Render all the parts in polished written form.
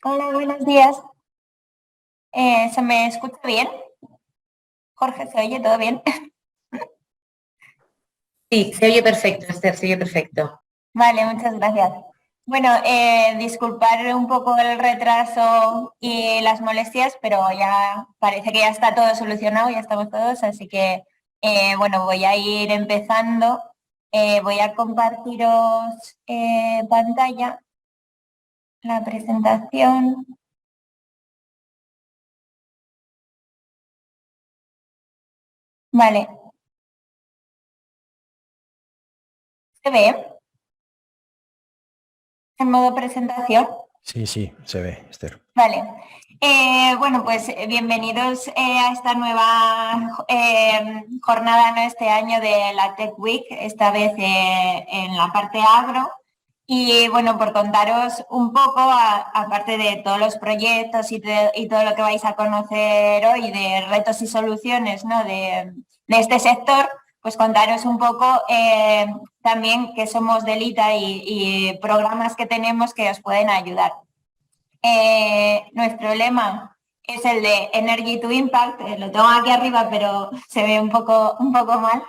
Hola, buenos días. ¿Se me escucha bien? Jorge, ¿se oye todo bien? Sí, se oye perfecto, Esther, se oye perfecto. Vale, muchas gracias. Bueno, disculpar un poco el retraso y las molestias, pero ya parece que ya está todo solucionado, ya estamos todos, así que bueno, voy a ir empezando. Voy a compartiros pantalla, la presentación. Vale, ¿se ve en modo presentación? Sí, sí, se ve, Esther. Vale. Bueno, pues bienvenidos a esta nueva jornada, ¿no? Este año de la Tech Week, esta vez en la parte agro. Y bueno, por contaros un poco, aparte de todos los proyectos y todo lo que vais a conocer hoy, de retos y soluciones, ¿no? de este sector, pues contaros un poco también qué somos de Lita y programas que tenemos que os pueden ayudar. Nuestro lema es el de Energy to Impact, lo tengo aquí arriba, pero se ve un poco mal,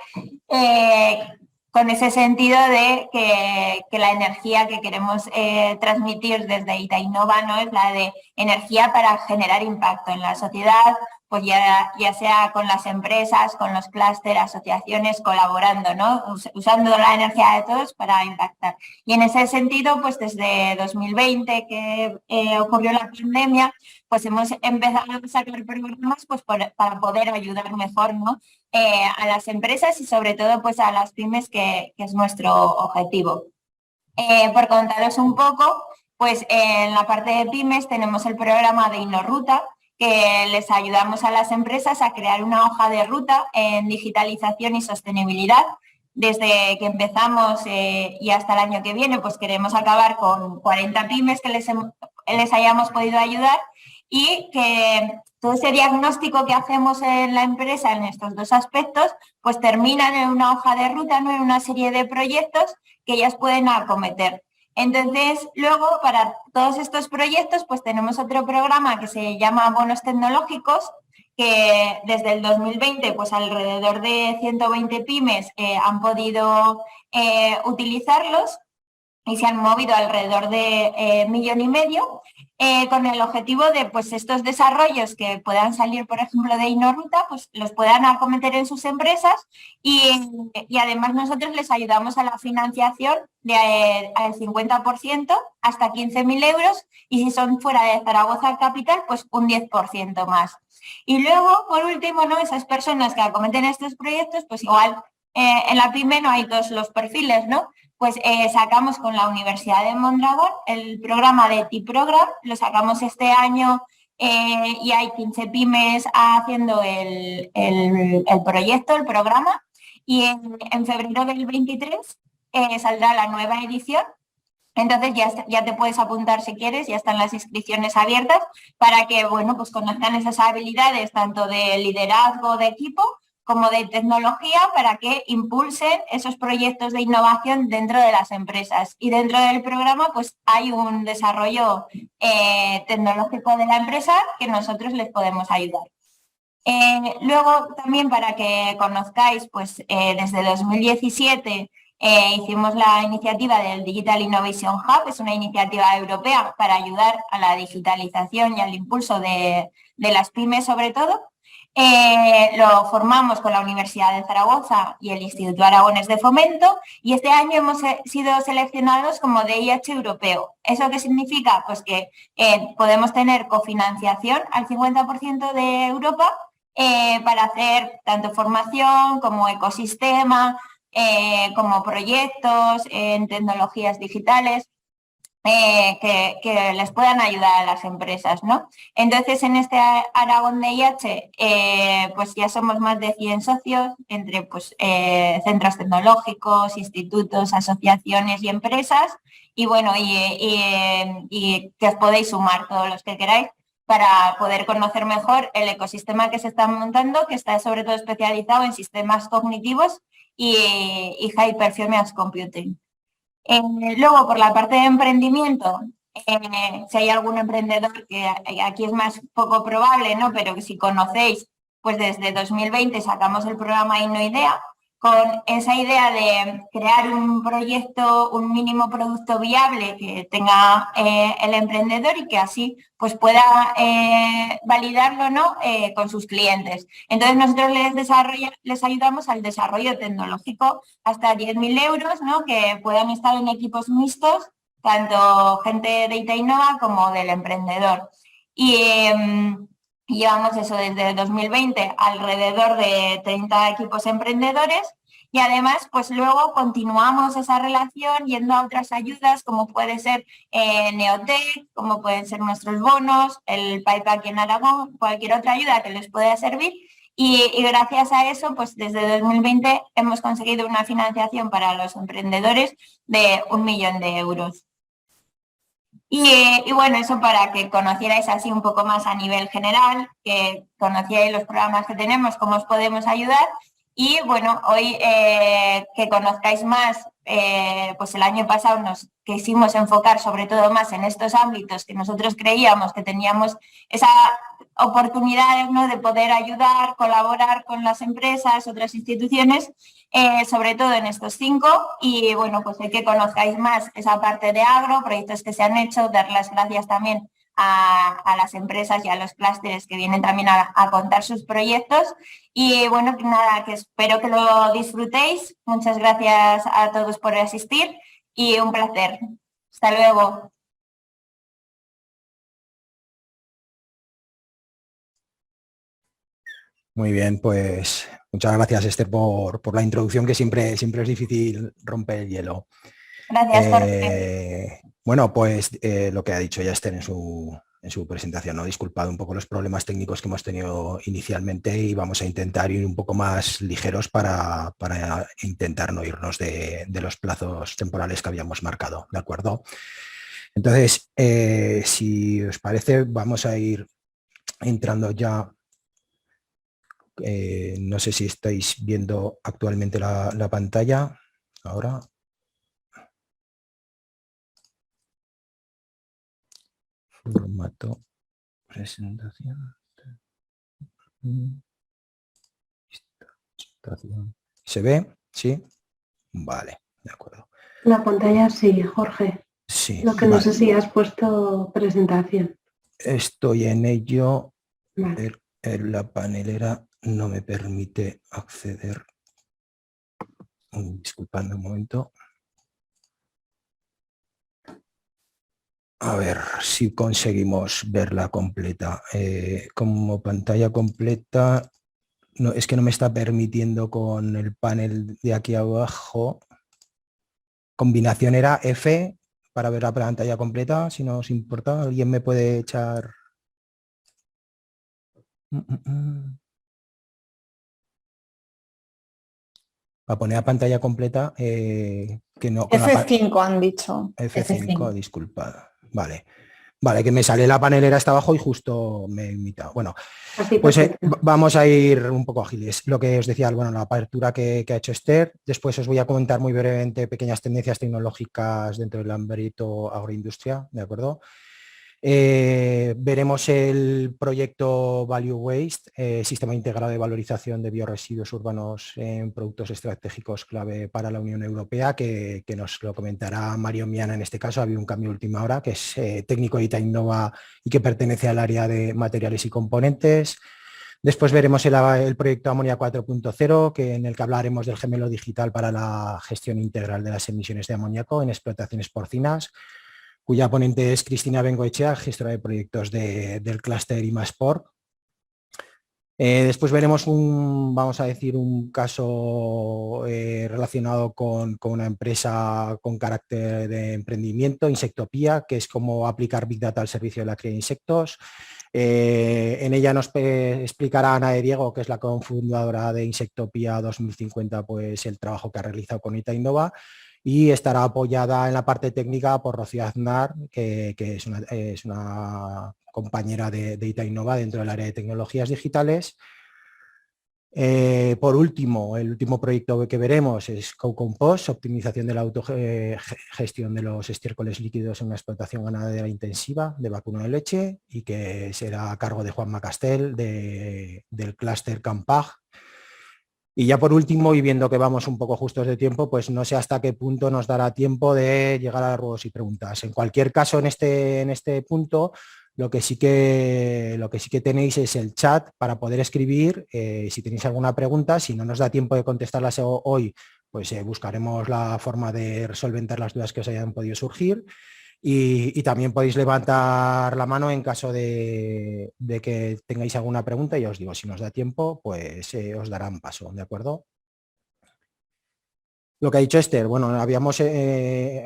eh, con ese sentido de que la energía que queremos transmitir desde Itainova, ¿no? Es la de energía para generar impacto en la sociedad, pues ya sea con las empresas, con los clústeres, asociaciones, colaborando, ¿no? Usando la energía de todos para impactar. Y en ese sentido, pues desde 2020 que ocurrió la pandemia, pues hemos empezado a sacar programas pues para poder ayudar mejor, ¿no? A las empresas y sobre todo pues a las pymes que es nuestro objetivo. Por contaros un poco, pues en la parte de pymes tenemos el programa de InnoRuta, que les ayudamos a las empresas a crear una hoja de ruta en digitalización y sostenibilidad. Desde que empezamos y hasta el año que viene, pues queremos acabar con 40 pymes que les hayamos podido ayudar y que todo ese diagnóstico que hacemos en la empresa en estos dos aspectos, pues terminan en una hoja de ruta, ¿no? En una serie de proyectos que ellas pueden acometer. Entonces, luego, para todos estos proyectos, pues tenemos otro programa que se llama Bonos Tecnológicos, que desde el 2020, pues alrededor de 120 pymes han podido utilizarlos y se han movido alrededor de 1,5 millones, con el objetivo de pues estos desarrollos que puedan salir, por ejemplo, de InnoRuta, pues los puedan acometer en sus empresas y además nosotros les ayudamos a la financiación al 50% hasta 15.000 euros y si son fuera de Zaragoza Capital, pues un 10% más. Y luego, por último, ¿no? Esas personas que acometen estos proyectos, pues igual en la PyME no hay todos los perfiles, ¿no? Pues sacamos con la Universidad de Mondragón el programa de T-Program, lo sacamos este año y hay 15 pymes haciendo el proyecto, el programa, y en febrero del 23 saldrá la nueva edición. Entonces ya te puedes apuntar si quieres, ya están las inscripciones abiertas para que, bueno, pues conozcan esas habilidades tanto de liderazgo de equipo como de tecnología para que impulsen esos proyectos de innovación dentro de las empresas. Y dentro del programa pues hay un desarrollo tecnológico de la empresa que nosotros les podemos ayudar. Luego también para que conozcáis, pues desde 2017 hicimos la iniciativa del Digital Innovation Hub, es una iniciativa europea para ayudar a la digitalización y al impulso de las pymes sobre todo. Lo formamos con la Universidad de Zaragoza y el Instituto Aragonés de Fomento y este año hemos sido seleccionados como DIH europeo. ¿Eso qué significa? Pues que podemos tener cofinanciación al 50% de Europa para hacer tanto formación como ecosistema, como proyectos en tecnologías digitales. Que les puedan ayudar a las empresas, ¿no? Entonces, en este Aragón DIH, pues ya somos más de 100 socios entre pues, centros tecnológicos, institutos, asociaciones y empresas, y bueno, y que os podéis sumar todos los que queráis para poder conocer mejor el ecosistema que se está montando, que está sobre todo especializado en sistemas cognitivos y high performance computing. Luego, por la parte de emprendimiento, si hay algún emprendedor, que aquí es más poco probable, ¿no? Pero que si conocéis, pues desde 2020 sacamos el programa Innoidea, con esa idea de crear un proyecto, un mínimo producto viable que tenga el emprendedor y que así pues pueda validarlo, ¿no? Con sus clientes. Entonces nosotros les ayudamos al desarrollo tecnológico hasta 10.000 euros, ¿no? Que puedan estar en equipos mixtos, tanto gente de Itainova como del emprendedor. Y llevamos eso desde 2020, alrededor de 30 equipos emprendedores, y además pues luego continuamos esa relación yendo a otras ayudas como puede ser Neotec, como pueden ser nuestros bonos, el PAIP aquí en Aragón, cualquier otra ayuda que les pueda servir. Y gracias a eso, pues desde 2020 hemos conseguido una financiación para los emprendedores de 1 millón de euros. Y bueno, eso para que conocierais así un poco más a nivel general, que conocierais los programas que tenemos, cómo os podemos ayudar. Y bueno, hoy que conozcáis más, pues el año pasado nos quisimos enfocar sobre todo más en estos ámbitos que nosotros creíamos que teníamos esa oportunidades, ¿no? De poder ayudar, colaborar con las empresas, otras instituciones, sobre todo en estos 5, y bueno, pues hay que conozcáis más esa parte de agro, proyectos que se han hecho, dar las gracias también a las empresas y a los clústeres que vienen también a contar sus proyectos. Y bueno, que nada, que espero que lo disfrutéis. Muchas gracias a todos por asistir y un placer. Hasta luego. Muy bien, pues muchas gracias, Esther, por la introducción, que siempre es difícil romper el hielo. Gracias, Jorge. Bueno, pues lo que ha dicho ya Esther en su presentación, ¿no? Disculpad un poco los problemas técnicos que hemos tenido inicialmente y vamos a intentar ir un poco más ligeros para intentar no irnos de los plazos temporales que habíamos marcado, ¿de acuerdo? Entonces, si os parece, vamos a ir entrando ya. No sé si estáis viendo actualmente la pantalla ahora. Formato, presentación. ¿Se ve? ¿Sí? Vale, de acuerdo. La pantalla sí, Jorge. Sí. Lo que no sé si has puesto presentación. Estoy en ello. Vale. La panelera no me permite acceder. Disculpadme un momento. A ver si conseguimos verla completa. Como pantalla completa, no, es que no me está permitiendo con el panel de aquí abajo. Combinación era F para ver la pantalla completa, si no os importa. ¿Alguien me puede echar? Para poner a pantalla completa, que no. F5 han dicho. F5, disculpad. Vale. Vale, que me sale la panelera hasta abajo y justo me he imitado. Bueno, pues vamos a ir un poco ágiles. Lo que os decía, bueno, la apertura que ha hecho Esther. Después os voy a comentar muy brevemente pequeñas tendencias tecnológicas dentro del ámbito agroindustria, ¿de acuerdo? Veremos el proyecto Value Waste, sistema integrado de valorización de bioresiduos urbanos en productos estratégicos clave para la Unión Europea, que nos lo comentará Mario Miana. En este caso ha habido un cambio de última hora, que es técnico de Itainova y que pertenece al área de materiales y componentes. Después veremos el proyecto Amonia 4.0, en el que hablaremos del gemelo digital para la gestión integral de las emisiones de amoníaco en explotaciones porcinas, cuya ponente es Cristina Bengoechea, gestora de proyectos del clúster IMASPORT. Después veremos vamos a decir, un caso relacionado con una empresa con carácter de emprendimiento, Insectopía, que es cómo aplicar Big Data al servicio de la cría de insectos. En ella nos explicará Ana de Diego, que es la cofundadora de Insectopía 2050, pues el trabajo que ha realizado con Itainova, y estará apoyada en la parte técnica por Rocío Aznar, que es una compañera de Itainova dentro del área de tecnologías digitales. Por último, el último proyecto que veremos es Co-Compost, optimización de la autogestión de los estiércoles líquidos en una explotación ganadera intensiva de vacuno de leche, y que será a cargo de Juan Macastel del clúster Campag. Y ya por último, y viendo que vamos un poco justos de tiempo, pues no sé hasta qué punto nos dará tiempo de llegar a ruegos y preguntas. En cualquier caso, en este punto, lo que sí que tenéis es el chat para poder escribir. Si tenéis alguna pregunta, si no nos da tiempo de contestarlas hoy, pues buscaremos la forma de solventar las dudas que os hayan podido surgir. Y también podéis levantar la mano en caso de que tengáis alguna pregunta, y os digo, si nos da tiempo, pues os darán paso, ¿de acuerdo? Lo que ha dicho Esther, bueno, habíamos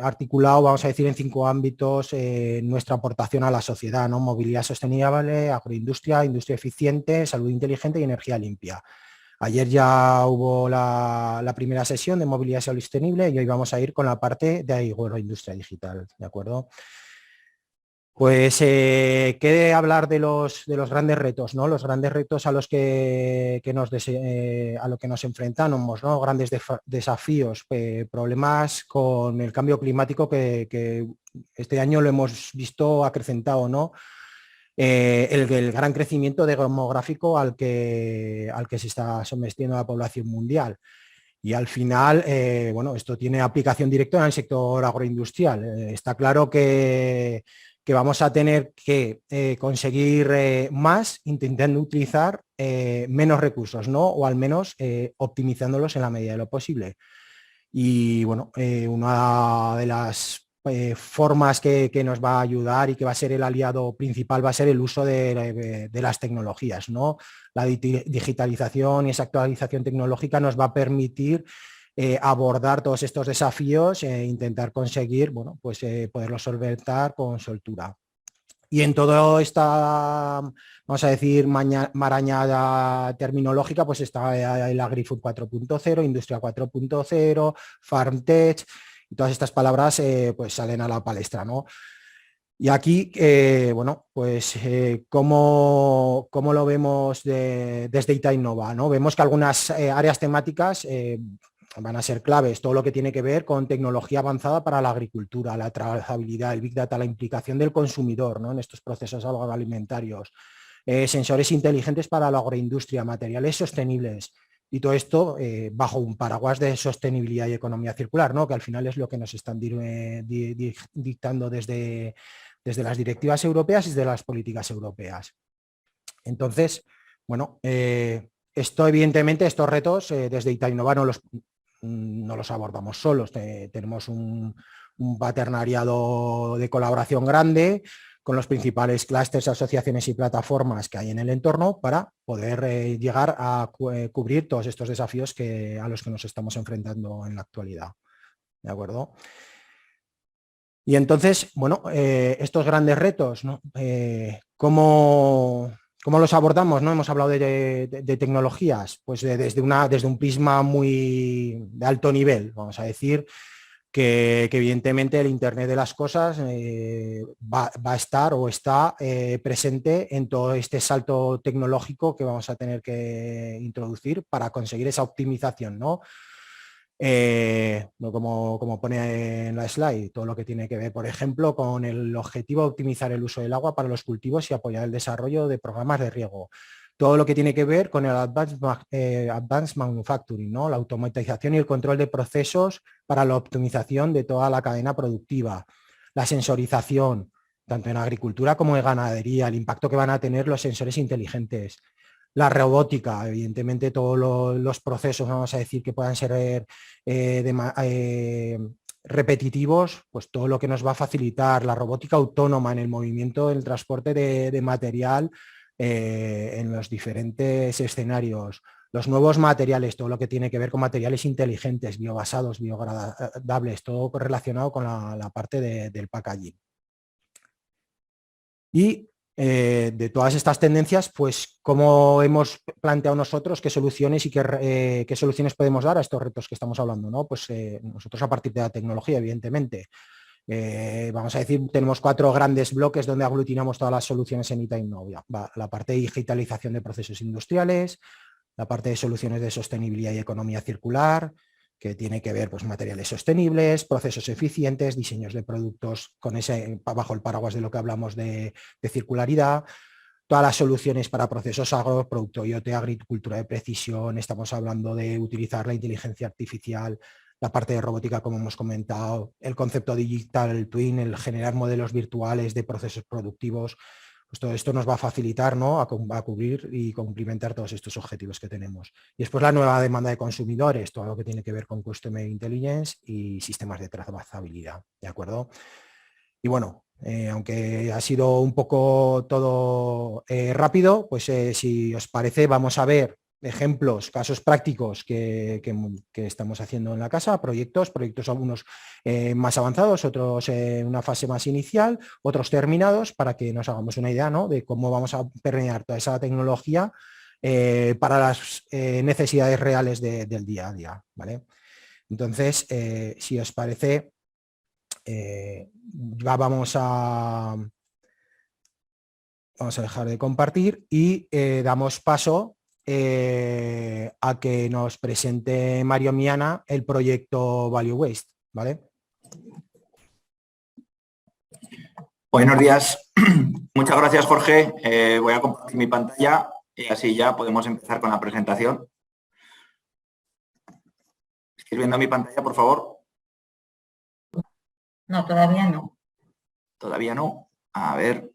articulado, vamos a decir, en 5 ámbitos nuestra aportación a la sociedad, ¿no? Movilidad sostenible, agroindustria, industria eficiente, salud inteligente y energía limpia. Ayer ya hubo la primera sesión de movilidad sostenible y hoy vamos a ir con la parte de agroindustria digital, ¿de acuerdo? Pues quede hablar de los grandes retos, ¿no? Los grandes retos a los que nos enfrentamos, ¿no? Grandes desafíos, problemas con el cambio climático que este año lo hemos visto acrecentado, ¿no? El gran crecimiento demográfico al que se está sometiendo la población mundial. Y al final, bueno, esto tiene aplicación directa en el sector agroindustrial. Está claro que vamos a tener que conseguir más intentando utilizar menos recursos, ¿no? O al menos optimizándolos en la medida de lo posible. Y bueno, una de las formas que nos va a ayudar y que va a ser el aliado principal va a ser el uso de las tecnologías, ¿no? La digitalización y esa actualización tecnológica nos va a permitir abordar todos estos desafíos e intentar conseguir, bueno, pues poderlos solventar con soltura. Y en toda esta, vamos a decir, marañada terminológica, pues está el AgriFood 4.0, Industria 4.0, FarmTech, y todas estas palabras pues salen a la palestra, ¿no? Y aquí, bueno, pues ¿cómo lo vemos desde Itainnova, ¿no? Vemos que algunas áreas temáticas van a ser claves, todo lo que tiene que ver con tecnología avanzada para la agricultura, la trazabilidad, el Big Data, la implicación del consumidor, ¿no? En estos procesos agroalimentarios, sensores inteligentes para la agroindustria, materiales sostenibles, y todo esto bajo un paraguas de sostenibilidad y economía circular, ¿no? Que al final es lo que nos están dictando desde las directivas europeas y desde las políticas europeas. Entonces, bueno, evidentemente, estos retos desde Itainnova no los abordamos solos. Tenemos un paternariado de colaboración grande con los principales clústeres, asociaciones y plataformas que hay en el entorno para poder llegar a cubrir todos estos desafíos a los que nos estamos enfrentando en la actualidad. ¿De acuerdo? Y entonces, bueno, estos grandes retos, ¿no? ¿Cómo los abordamos? ¿No? Hemos hablado de tecnologías, pues desde un prisma muy de alto nivel, vamos a decir, que evidentemente el Internet de las cosas va a estar o está presente en todo este salto tecnológico que vamos a tener que introducir para conseguir esa optimización, ¿no? Como pone en la slide, todo lo que tiene que ver, por ejemplo, con el objetivo de optimizar el uso del agua para los cultivos y apoyar el desarrollo de programas de riego. Todo lo que tiene que ver con el Advanced Manufacturing, ¿no? La automatización y el control de procesos para la optimización de toda la cadena productiva. La sensorización, tanto en agricultura como en ganadería, el impacto que van a tener los sensores inteligentes. La robótica, evidentemente todos los procesos, vamos a decir, que puedan ser repetitivos, pues todo lo que nos va a facilitar la robótica autónoma en el movimiento, en el transporte de material en los diferentes escenarios. Los nuevos materiales, todo lo que tiene que ver con materiales inteligentes, biobasados, biodegradables, todo relacionado con la parte del packaging. Y de todas estas tendencias, pues cómo hemos planteado nosotros qué soluciones y qué soluciones podemos dar a estos retos que estamos hablando, ¿no? Pues nosotros a partir de la tecnología, evidentemente. Vamos a decir, tenemos 4 grandes bloques donde aglutinamos todas las soluciones en Itainnova. La parte de digitalización de procesos industriales, la parte de soluciones de sostenibilidad y economía circular, que tiene que ver pues, materiales sostenibles, procesos eficientes, diseños de productos con bajo el paraguas de lo que hablamos de circularidad, todas las soluciones para procesos agro, producto IoT, agricultura de precisión, estamos hablando de utilizar la inteligencia artificial, la parte de robótica, como hemos comentado, el concepto digital twin, el generar modelos virtuales de procesos productivos. Pues todo esto nos va a facilitar, ¿no?, a cubrir y cumplimentar todos estos objetivos que tenemos. Y después la nueva demanda de consumidores, todo lo que tiene que ver con Customer Intelligence y sistemas de trazabilidad, ¿de acuerdo? Y bueno, aunque ha sido un poco todo rápido, pues si os parece vamos a ver ejemplos, casos prácticos que estamos haciendo en la casa, proyectos algunos más avanzados, otros en una fase más inicial, otros terminados, para que nos hagamos una idea, ¿no?, de cómo vamos a permear toda esa tecnología para las necesidades reales del día a día, ¿vale? Entonces, si os parece, ya vamos a dejar de compartir y damos paso a que nos presente Mario Miana el proyecto Value Waste, ¿vale? Buenos días. Muchas gracias, Jorge. Voy a compartir mi pantalla y así ya podemos empezar con la presentación. ¿Estáis viendo mi pantalla, por favor? No, todavía no. Todavía no. A ver.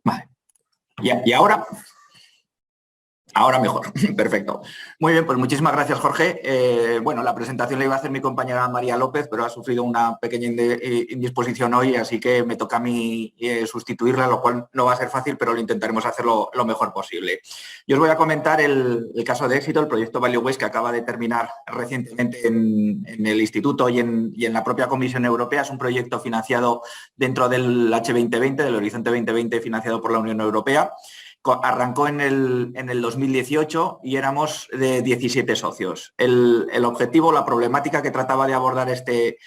Vale. ¿Y ahora? Ahora mejor, perfecto. Muy bien, pues muchísimas gracias, Jorge. Bueno, la presentación la iba a hacer mi compañera María López, pero ha sufrido una pequeña indisposición hoy, así que me toca a mí sustituirla, lo cual no va a ser fácil, pero lo intentaremos hacerlo lo mejor posible. Yo os voy a comentar el caso de éxito, el proyecto Value Waste, que acaba de terminar recientemente en el Instituto y en la propia Comisión Europea. Es un proyecto financiado dentro del H2020, del Horizonte 2020, financiado por la Unión Europea. Arrancó en el 2018 y éramos de 17 socios. El objetivo, la problemática que trataba de abordar este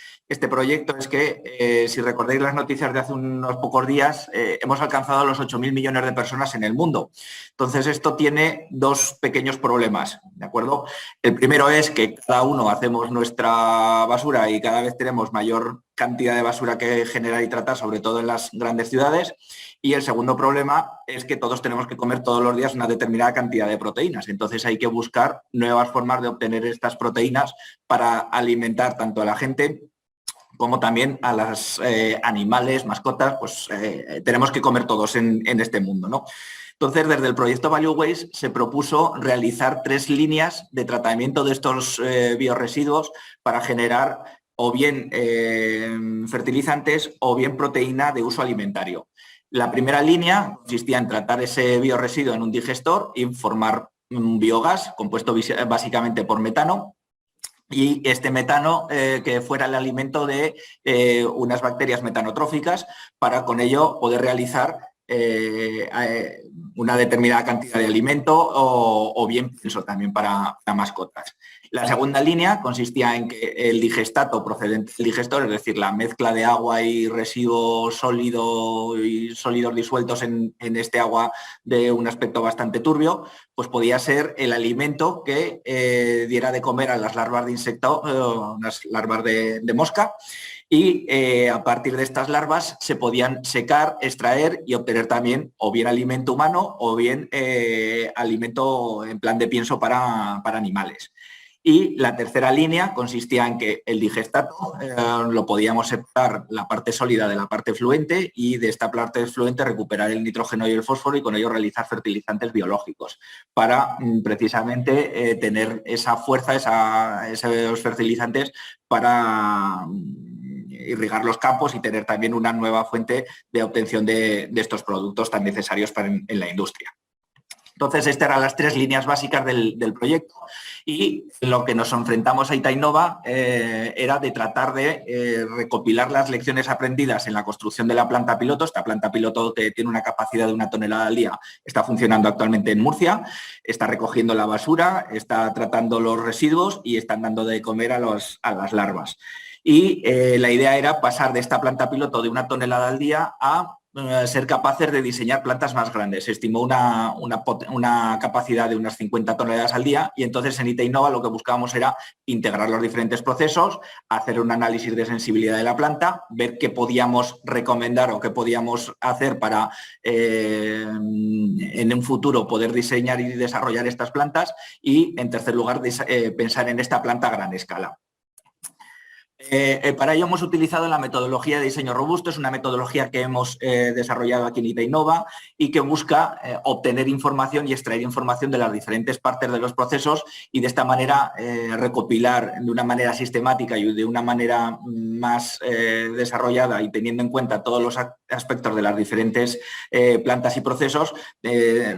proyecto es que, si recordáis las noticias de hace unos pocos días, hemos alcanzado los 8.000 millones de personas en el mundo. Entonces, esto tiene dos pequeños problemas, ¿de acuerdo? El primero es que cada uno hacemos nuestra basura y cada vez tenemos mayor cantidad de basura que generar y tratar, sobre todo en las grandes ciudades. Y el segundo problema es que todos tenemos que comer todos los días una determinada cantidad de proteínas. Entonces hay que buscar nuevas formas de obtener estas proteínas para alimentar tanto a la gente como también a los animales, mascotas, pues tenemos que comer todos en este mundo, ¿no? Entonces, desde el proyecto Value Waste se propuso realizar 3 líneas de tratamiento de estos biorresiduos para generar o bien fertilizantes o bien proteína de uso alimentario. La primera línea consistía en tratar ese biorresiduo en un digestor y formar un biogás compuesto básicamente por metano, y este metano que fuera el alimento de unas bacterias metanotróficas para con ello poder realizar una determinada cantidad de alimento o bien pienso también para mascotas. La segunda línea consistía en que el digestato procedente del digestor, es decir, la mezcla de agua y residuo sólido y sólidos disueltos en este agua de un aspecto bastante turbio, pues podía ser el alimento que diera de comer a las larvas de insecto, unas larvas de mosca, y a partir de estas larvas se podían secar, extraer y obtener también o bien alimento humano o bien alimento en plan de pienso para animales. Y la tercera línea consistía en que el digestato lo podíamos separar la parte sólida de la parte fluente y de esta parte fluente recuperar el nitrógeno y el fósforo y con ello realizar fertilizantes biológicos para precisamente tener esa fuerza, esos fertilizantes para irrigar los campos y tener también una nueva fuente de obtención de estos productos tan necesarios en la industria. Entonces, estas eran las 3 líneas básicas del proyecto. Y lo que nos enfrentamos a Itainova era de tratar de recopilar las lecciones aprendidas en la construcción de la planta piloto. Esta planta piloto tiene una capacidad de 1 tonelada al día, está funcionando actualmente en Murcia, está recogiendo la basura, está tratando los residuos y están dando de comer a las larvas. Y la idea era pasar de esta planta piloto de 1 tonelada al día a ser capaces de diseñar plantas más grandes. Se estimó una capacidad de unas 50 toneladas al día y entonces en Itainova lo que buscábamos era integrar los diferentes procesos, hacer un análisis de sensibilidad de la planta, ver qué podíamos recomendar o qué podíamos hacer para en un futuro poder diseñar y desarrollar estas plantas y, en tercer lugar, pensar en esta planta a gran escala. Para ello hemos utilizado la metodología de diseño robusto. Es una metodología que hemos desarrollado aquí en Itainova y que busca obtener información y extraer información de las diferentes partes de los procesos y de esta manera recopilar de una manera sistemática y de una manera más desarrollada y teniendo en cuenta todos los aspectos de las diferentes plantas y procesos,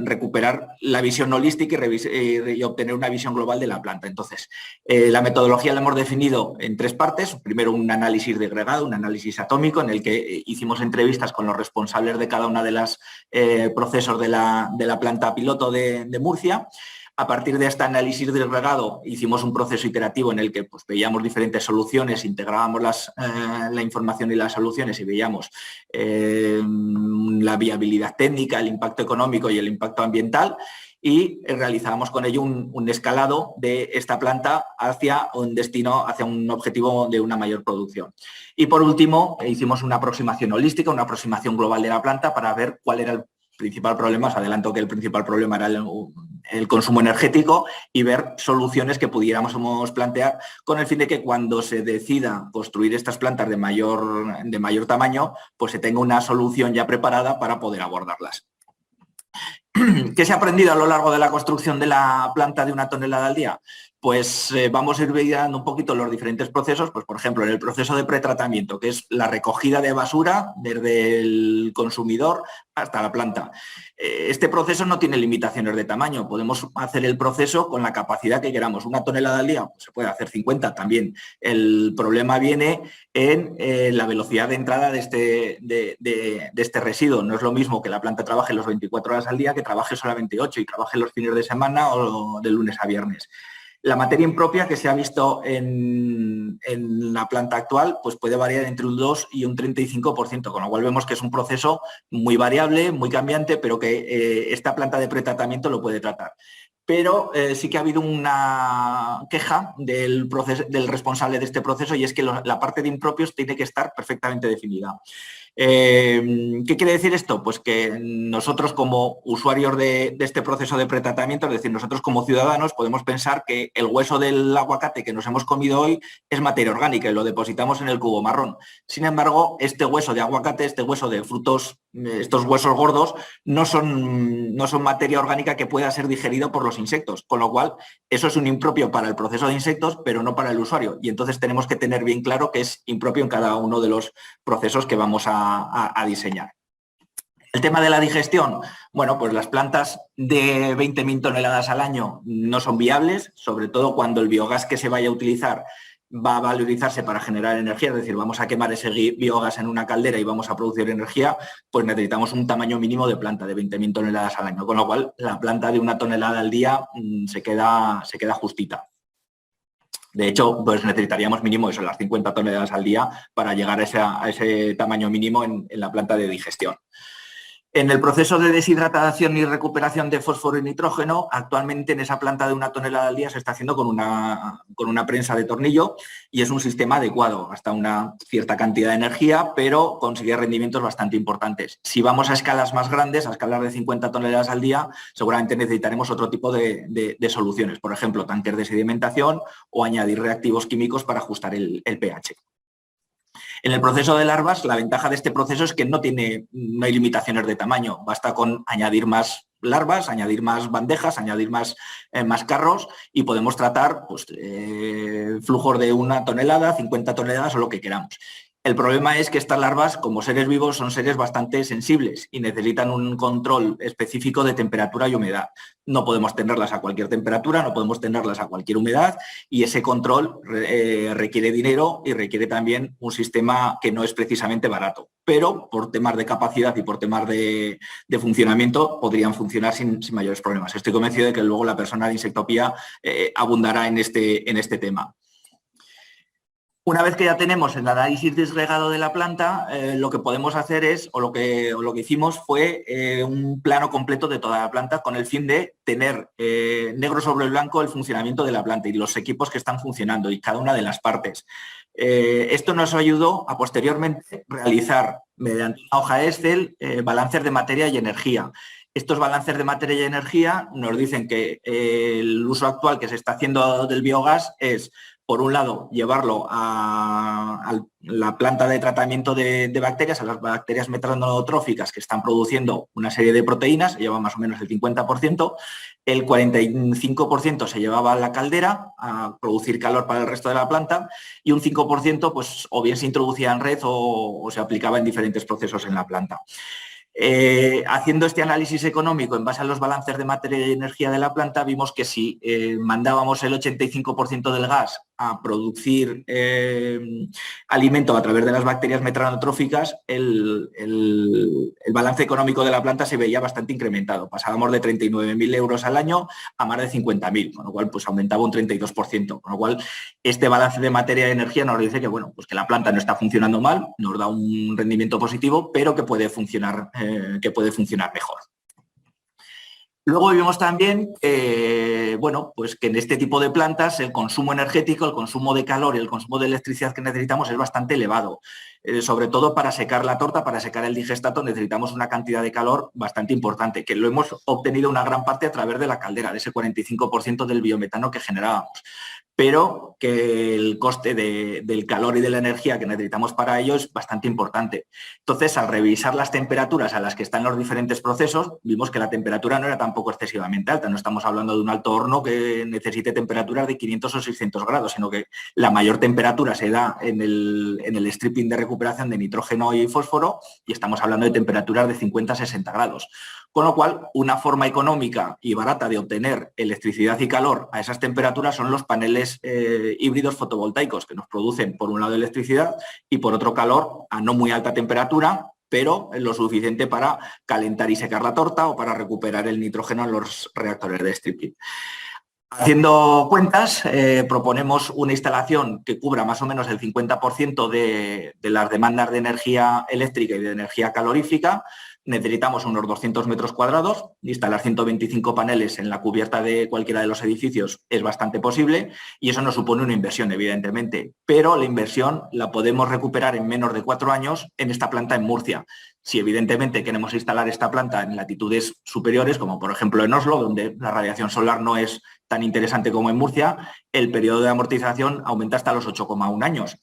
recuperar la visión holística y obtener una visión global de la planta. Entonces, la metodología la hemos definido en 3 partes. Primero un análisis de agregado, un análisis atómico en el que hicimos entrevistas con los responsables de cada una de las procesos de la planta piloto de Murcia. A partir de este análisis de agregado hicimos un proceso iterativo en el que pues, veíamos diferentes soluciones, integrábamos la información y las soluciones y veíamos la viabilidad técnica, el impacto económico y el impacto ambiental. Y realizábamos con ello un escalado de esta planta hacia un destino, hacia un objetivo de una mayor producción. Y por último, hicimos una aproximación holística, una aproximación global de la planta para ver cuál era el principal problema. Os adelanto que el principal problema era el consumo energético y ver soluciones que pudiéramos plantear con el fin de que cuando se decida construir estas plantas de mayor tamaño, pues se tenga una solución ya preparada para poder abordarlas. ¿Qué se ha aprendido a lo largo de la construcción de la planta de 1 tonelada al día? Pues vamos a ir viendo un poquito los diferentes procesos, pues por ejemplo en el proceso de pretratamiento, que es la recogida de basura desde el consumidor hasta la planta. Este proceso no tiene limitaciones de tamaño, podemos hacer el proceso con la capacidad que queramos. 1 tonelada al día, pues se puede hacer 50 también. El problema viene en la velocidad de entrada de este residuo. No es lo mismo que la planta trabaje los 24 horas al día que trabaje solamente 8 y trabaje los fines de semana o de lunes a viernes. La materia impropia que se ha visto en la planta actual pues puede variar entre un 2 y un 35%, con lo cual vemos que es un proceso muy variable, muy cambiante, pero que esta planta de pretratamiento lo puede tratar. Pero sí que ha habido una queja del responsable de este proceso y es que la parte de impropios tiene que estar perfectamente definida. ¿Qué quiere decir esto? Pues que nosotros como usuarios de este proceso de pretratamiento, es decir, nosotros como ciudadanos podemos pensar que el hueso del aguacate que nos hemos comido hoy es materia orgánica y lo depositamos en el cubo marrón. Sin embargo, este hueso de aguacate, este hueso de frutos, estos huesos gordos, no son materia orgánica que pueda ser digerido por los insectos, con lo cual eso es un impropio para el proceso de insectos, pero no para el usuario. Y entonces tenemos que tener bien claro que es impropio en cada uno de los procesos que vamos a diseñar. El tema de la digestión, bueno, pues las plantas de 20.000 toneladas al año no son viables, sobre todo cuando el biogás que se vaya a utilizar va a valorizarse para generar energía, es decir, vamos a quemar ese biogás en una caldera y vamos a producir energía, pues necesitamos un tamaño mínimo de planta de 20.000 toneladas al año, con lo cual la planta de 1 tonelada al día se queda justita. De hecho, pues necesitaríamos mínimo eso, las 50 toneladas al día para llegar a ese tamaño mínimo en la planta de digestión. En el proceso de deshidratación y recuperación de fósforo y nitrógeno, actualmente en esa planta de 1 tonelada al día se está haciendo con una prensa de tornillo y es un sistema adecuado, hasta una cierta cantidad de energía, pero consigue rendimientos bastante importantes. Si vamos a escalas más grandes, a escalas de 50 toneladas al día, seguramente necesitaremos otro tipo de soluciones, por ejemplo, tanques de sedimentación o añadir reactivos químicos para ajustar el pH. En el proceso de larvas, la ventaja de este proceso es que no hay limitaciones de tamaño. Basta con añadir más larvas, añadir más bandejas, añadir más carros y podemos tratar pues, flujos de 1 tonelada, 50 toneladas o lo que queramos. El problema es que estas larvas, como seres vivos, son seres bastante sensibles y necesitan un control específico de temperatura y humedad. No podemos tenerlas a cualquier temperatura, no podemos tenerlas a cualquier humedad y ese control requiere dinero y requiere también un sistema que no es precisamente barato. Pero por temas de capacidad y por temas de funcionamiento podrían funcionar sin mayores problemas. Estoy convencido de que luego la persona de Insectopía abundará en este tema. Una vez que ya tenemos el análisis disgregado de la planta, lo que podemos hacer es, o lo que hicimos fue un plano completo de toda la planta con el fin de tener negro sobre blanco el funcionamiento de la planta y los equipos que están funcionando y cada una de las partes. Esto nos ayudó a posteriormente realizar, mediante una hoja Excel, balances de materia y energía. Estos balances de materia y energía nos dicen que el uso actual que se está haciendo del biogás es, por un lado, llevarlo a la planta de tratamiento de bacterias, a las bacterias metanotróficas que están produciendo una serie de proteínas, se lleva más o menos el 50%, el 45% se llevaba a la caldera a producir calor para el resto de la planta y un 5% pues, o bien se introducía en red o se aplicaba en diferentes procesos en la planta. Haciendo este análisis económico en base a los balances de materia y energía de la planta, vimos que si mandábamos el 85% del gas a producir alimento a través de las bacterias metanotróficas, el balance económico de la planta se veía bastante incrementado. Pasábamos de 39.000 euros al año a más de 50.000, con lo cual pues, aumentaba un 32%. Con lo cual, este balance de materia y energía nos dice que, bueno, pues que la planta no está funcionando mal, nos da un rendimiento positivo, pero que puede funcionar mejor. Luego vimos también bueno, pues que en este tipo de plantas el consumo energético, el consumo de calor y el consumo de electricidad que necesitamos es bastante elevado. Sobre todo para secar la torta, para secar el digestato, necesitamos una cantidad de calor bastante importante, que lo hemos obtenido una gran parte a través de la caldera, de ese 45% del biometano que generábamos. Pero que el coste del calor y de la energía que necesitamos para ello es bastante importante. Entonces, al revisar las temperaturas a las que están los diferentes procesos, vimos que la temperatura no era tampoco excesivamente alta. No estamos hablando de un alto horno que necesite temperaturas de 500 o 600 grados, sino que la mayor temperatura se da en el stripping de recuperación de nitrógeno y fósforo y estamos hablando de temperaturas de 50 a 60 grados. Con lo cual, una forma económica y barata de obtener electricidad y calor a esas temperaturas son los paneles híbridos fotovoltaicos que nos producen, por un lado, electricidad y, por otro, calor a no muy alta temperatura, pero lo suficiente para calentar y secar la torta o para recuperar el nitrógeno en los reactores de stripping. Haciendo cuentas, proponemos una instalación que cubra más o menos el 50% de las demandas de energía eléctrica y de energía calorífica. Necesitamos unos 200 metros cuadrados, instalar 125 paneles en la cubierta de cualquiera de los edificios es bastante posible y eso nos supone una inversión, evidentemente, pero la inversión la podemos recuperar en menos de 4 años en esta planta en Murcia. Si evidentemente queremos instalar esta planta en latitudes superiores, como por ejemplo en Oslo, donde la radiación solar no es tan interesante como en Murcia, el periodo de amortización aumenta hasta los 8,1 años.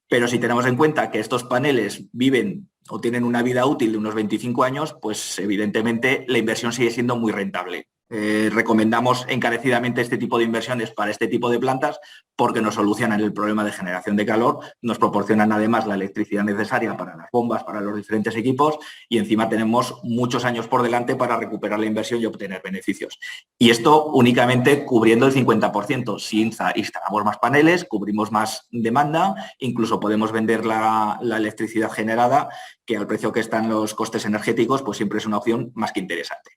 Pero si tenemos en cuenta que estos paneles viven o tienen una vida útil de unos 25 años, pues evidentemente la inversión sigue siendo muy rentable. Recomendamos encarecidamente este tipo de inversiones para este tipo de plantas porque nos solucionan el problema de generación de calor, nos proporcionan además la electricidad necesaria para las bombas, para los diferentes equipos y encima tenemos muchos años por delante para recuperar la inversión y obtener beneficios. Y esto únicamente cubriendo el 50%. Si instalamos más paneles, cubrimos más demanda, incluso podemos vender la electricidad generada, que al precio que están los costes energéticos, pues siempre es una opción más que interesante.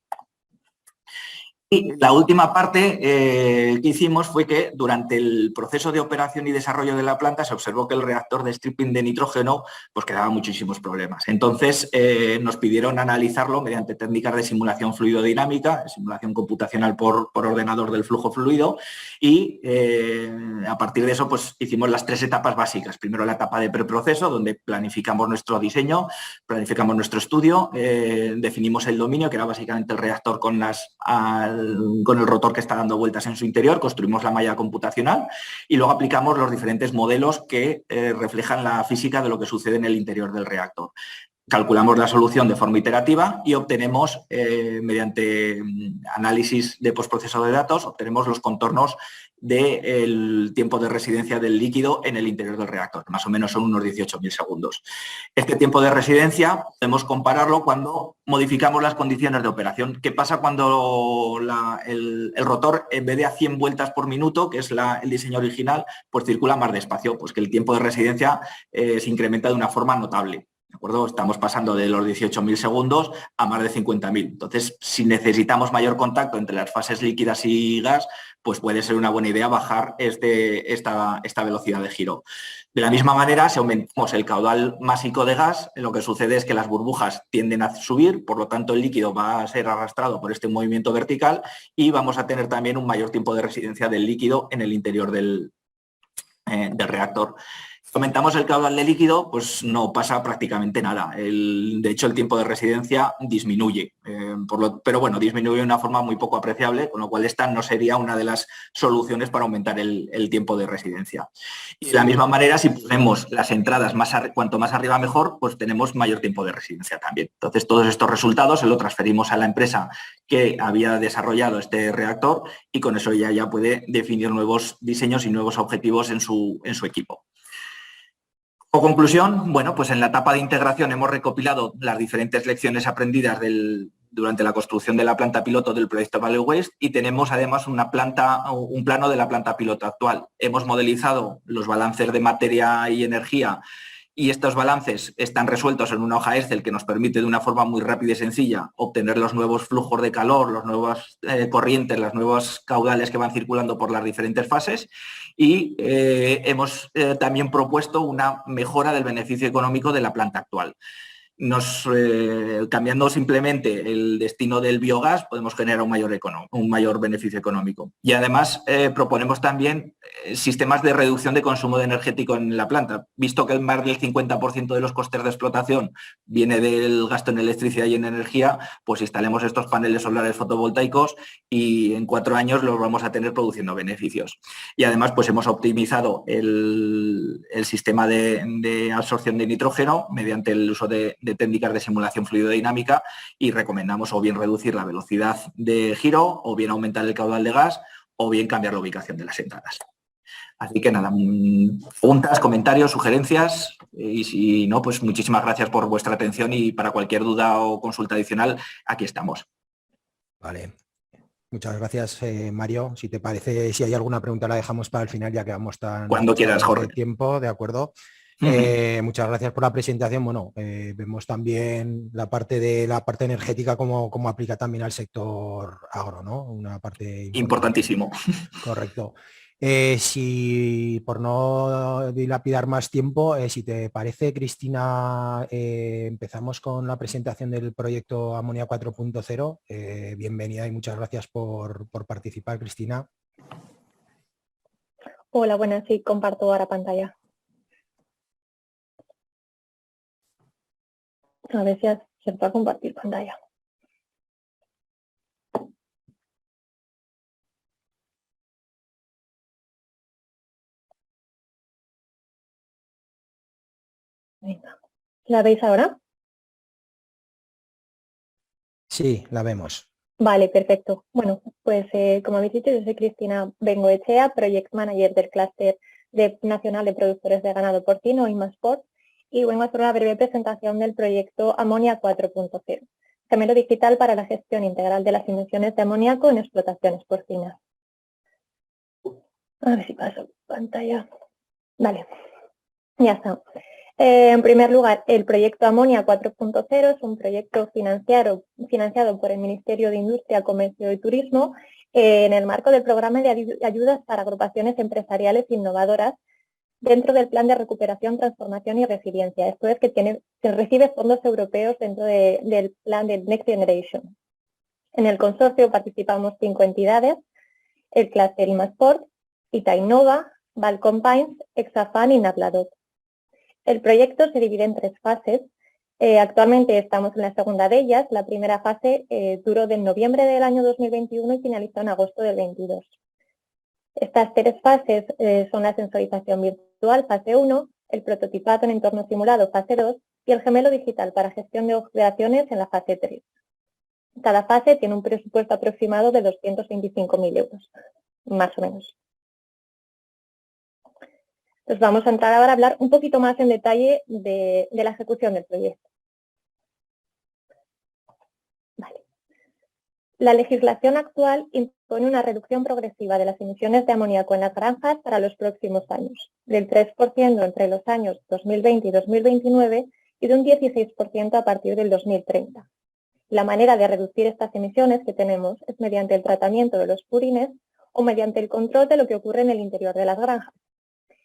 Y la última parte que hicimos fue que durante el proceso de operación y desarrollo de la planta se observó que el reactor de stripping de nitrógeno pues quedaba muchísimos problemas. Entonces nos pidieron analizarlo mediante técnicas de simulación fluidodinámica, simulación computacional por ordenador del flujo fluido y a partir de eso pues hicimos las 3 etapas básicas. Primero la etapa de preproceso donde planificamos nuestro diseño, planificamos nuestro estudio, definimos el dominio que era básicamente el reactor con el rotor que está dando vueltas en su interior, construimos la malla computacional y luego aplicamos los diferentes modelos que reflejan la física de lo que sucede en el interior del reactor. calculamos la solución de forma iterativa y obtenemos, mediante análisis de postproceso de datos, obtenemos los contornos del tiempo de residencia del líquido en el interior del reactor. Más o menos son unos 18.000 segundos. Este tiempo de residencia podemos compararlo cuando modificamos las condiciones de operación. ¿Qué pasa cuando el rotor, en vez de a 100 vueltas por minuto, que es el diseño original, pues circula más despacio? Pues que el tiempo de residencia se incrementa de una forma notable. ¿De acuerdo? Estamos pasando de los 18.000 segundos a más de 50.000. Entonces, si necesitamos mayor contacto entre las fases líquidas y gas, pues puede ser una buena idea bajar esta velocidad de giro. De la misma manera, si aumentamos el caudal másico de gas, lo que sucede es que las burbujas tienden a subir, por lo tanto el líquido va a ser arrastrado por este movimiento vertical y vamos a tener también un mayor tiempo de residencia del líquido en el interior del reactor. Si aumentamos el caudal de líquido, pues no pasa prácticamente nada. De hecho, el tiempo de residencia disminuye, pero bueno, disminuye de una forma muy poco apreciable, con lo cual esta no sería una de las soluciones para aumentar el tiempo de residencia. Y de la misma manera, si ponemos las entradas cuanto más arriba mejor, pues tenemos mayor tiempo de residencia también. Entonces, todos estos resultados se los transferimos a la empresa que había desarrollado este reactor y con eso ya puede definir nuevos diseños y nuevos objetivos en su equipo. Como conclusión, bueno, pues en la etapa de integración hemos recopilado las diferentes lecciones aprendidas durante la construcción de la planta piloto del proyecto Value Waste y tenemos además un plano de la planta piloto actual. Hemos modelizado los balances de materia y energía y estos balances están resueltos en una hoja Excel que nos permite de una forma muy rápida y sencilla obtener los nuevos flujos de calor, las nuevas corrientes, las nuevos caudales que van circulando por las diferentes fases y hemos también propuesto una mejora del beneficio económico de la planta actual. Cambiando simplemente el destino del biogás podemos generar un mayor beneficio económico. Y además proponemos también sistemas de reducción de consumo energético en la planta. Visto que más del 50% de los costes de explotación viene del gasto en electricidad y en energía, pues instalemos estos paneles solares fotovoltaicos y en 4 años los vamos a tener produciendo beneficios. Y además pues hemos optimizado el sistema de absorción de nitrógeno mediante el uso de técnicas de simulación fluidodinámica y recomendamos o bien reducir la velocidad de giro o bien aumentar el caudal de gas o bien cambiar la ubicación de las entradas. Así que nada, preguntas, comentarios, sugerencias y si no, pues muchísimas gracias por vuestra atención y para cualquier duda o consulta adicional, aquí estamos. Vale. Muchas gracias, Mario. Si te parece, si hay alguna pregunta la dejamos para el final, ya que vamos tan... Cuando quieras, Jorge. Tiempo, de acuerdo. Muchas gracias por la presentación. Bueno, vemos también la parte energética como aplica también al sector agro, ¿no? Una parte importantísimo. Correcto. Si por no dilapidar más tiempo, si te parece, Cristina, empezamos con la presentación del proyecto Amonia 4.0. Bienvenida y muchas gracias por participar, Cristina. Hola, buenas, sí, comparto ahora pantalla. A ver si acepto a compartir pantalla. Venga. ¿La veis ahora? Sí, la vemos. Vale, perfecto. Bueno, pues como habéis dicho, yo soy Cristina Bengoechea, Project Manager del Clúster Nacional de Productores de Ganado Porcino, IMASPORT, y vengo a hacer una breve presentación del proyecto Amonia 4.0, gemelo digital para la gestión integral de las emisiones de amoníaco en explotaciones porcinas. A ver si paso pantalla. Vale, ya está. En primer lugar, el proyecto Amonia 4.0 es un proyecto financiado por el Ministerio de Industria, Comercio y Turismo en el marco del programa de ayudas para agrupaciones empresariales innovadoras dentro del Plan de Recuperación, Transformación y Resiliencia. Esto es que recibe fondos europeos dentro del plan del Next Generation. En el consorcio participamos 5 entidades, el Clúster IMASPORT, Itainova, Balcom Pines, Exafan y Nabladot. El proyecto se divide en 3 fases. Actualmente estamos en la segunda de ellas. La primera fase duró de noviembre del año 2021 y finalizó en agosto del 22. Estas 3 fases son la sensorización virtual, fase 1, el prototipado en entorno simulado, fase 2, y el gemelo digital para gestión de operaciones en la fase 3. Cada fase tiene un presupuesto aproximado de 225.000 euros, más o menos. Entonces vamos a entrar ahora a hablar un poquito más en detalle de la ejecución del proyecto. Vale. La legislación actual impone una reducción progresiva de las emisiones de amoníaco en las granjas para los próximos años, del 3% entre los años 2020 y 2029 y de un 16% a partir del 2030. La manera de reducir estas emisiones que tenemos es mediante el tratamiento de los purines o mediante el control de lo que ocurre en el interior de las granjas.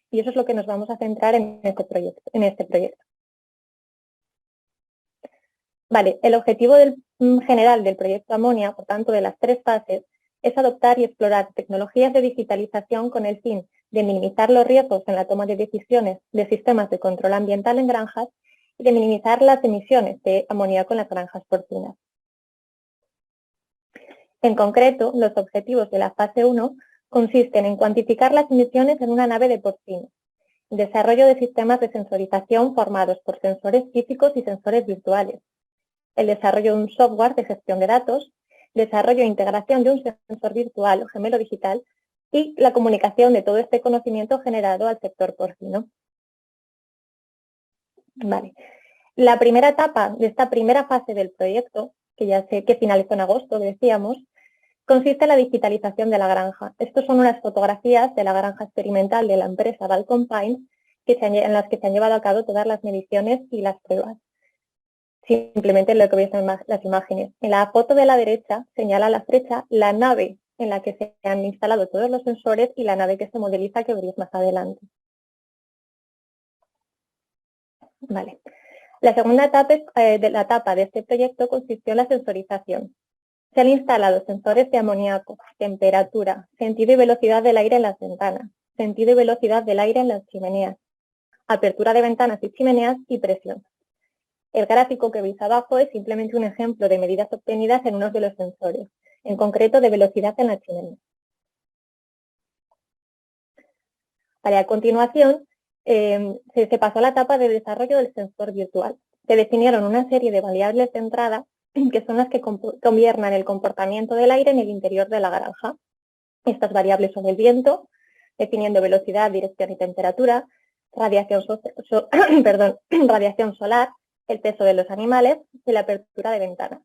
Y eso es lo que nos vamos a centrar en este proyecto. Vale, el objetivo general del proyecto Amonia, por tanto de las 3 fases, es adoptar y explorar tecnologías de digitalización con el fin de minimizar los riesgos en la toma de decisiones de sistemas de control ambiental en granjas y de minimizar las emisiones de amoníaco en las granjas porcinas. En concreto, los objetivos de la fase 1 consisten en cuantificar las emisiones en una nave de porcino, desarrollo de sistemas de sensorización formados por sensores físicos y sensores virtuales, el desarrollo de un software de gestión de datos, desarrollo e integración de un sensor virtual o gemelo digital y la comunicación de todo este conocimiento generado al sector porcino. Vale. La primera etapa de esta primera fase del proyecto, que finalizó en agosto, decíamos, consiste en la digitalización de la granja. Estas son unas fotografías de la granja experimental de la empresa Balcon Pines en las que se han llevado a cabo todas las mediciones y las pruebas. Simplemente lo que veis en las imágenes. En la foto de la derecha señala la flecha la nave en la que se han instalado todos los sensores y la nave que se modeliza, que veréis más adelante. Vale. La segunda etapa de este proyecto consistió en la sensorización. Se han instalado sensores de amoníaco, temperatura, sentido y velocidad del aire en las ventanas, sentido y velocidad del aire en las chimeneas, apertura de ventanas y chimeneas y presión. El gráfico que veis abajo es simplemente un ejemplo de medidas obtenidas en uno de los sensores, en concreto de velocidad en la chimenea. Vale, a continuación, se pasó a la etapa de desarrollo del sensor virtual. Se definieron una serie de variables de entrada que son las que gobiernan el comportamiento del aire en el interior de la granja. Estas variables son el viento, definiendo velocidad, dirección y temperatura, radiación solar, el peso de los animales y la apertura de ventanas.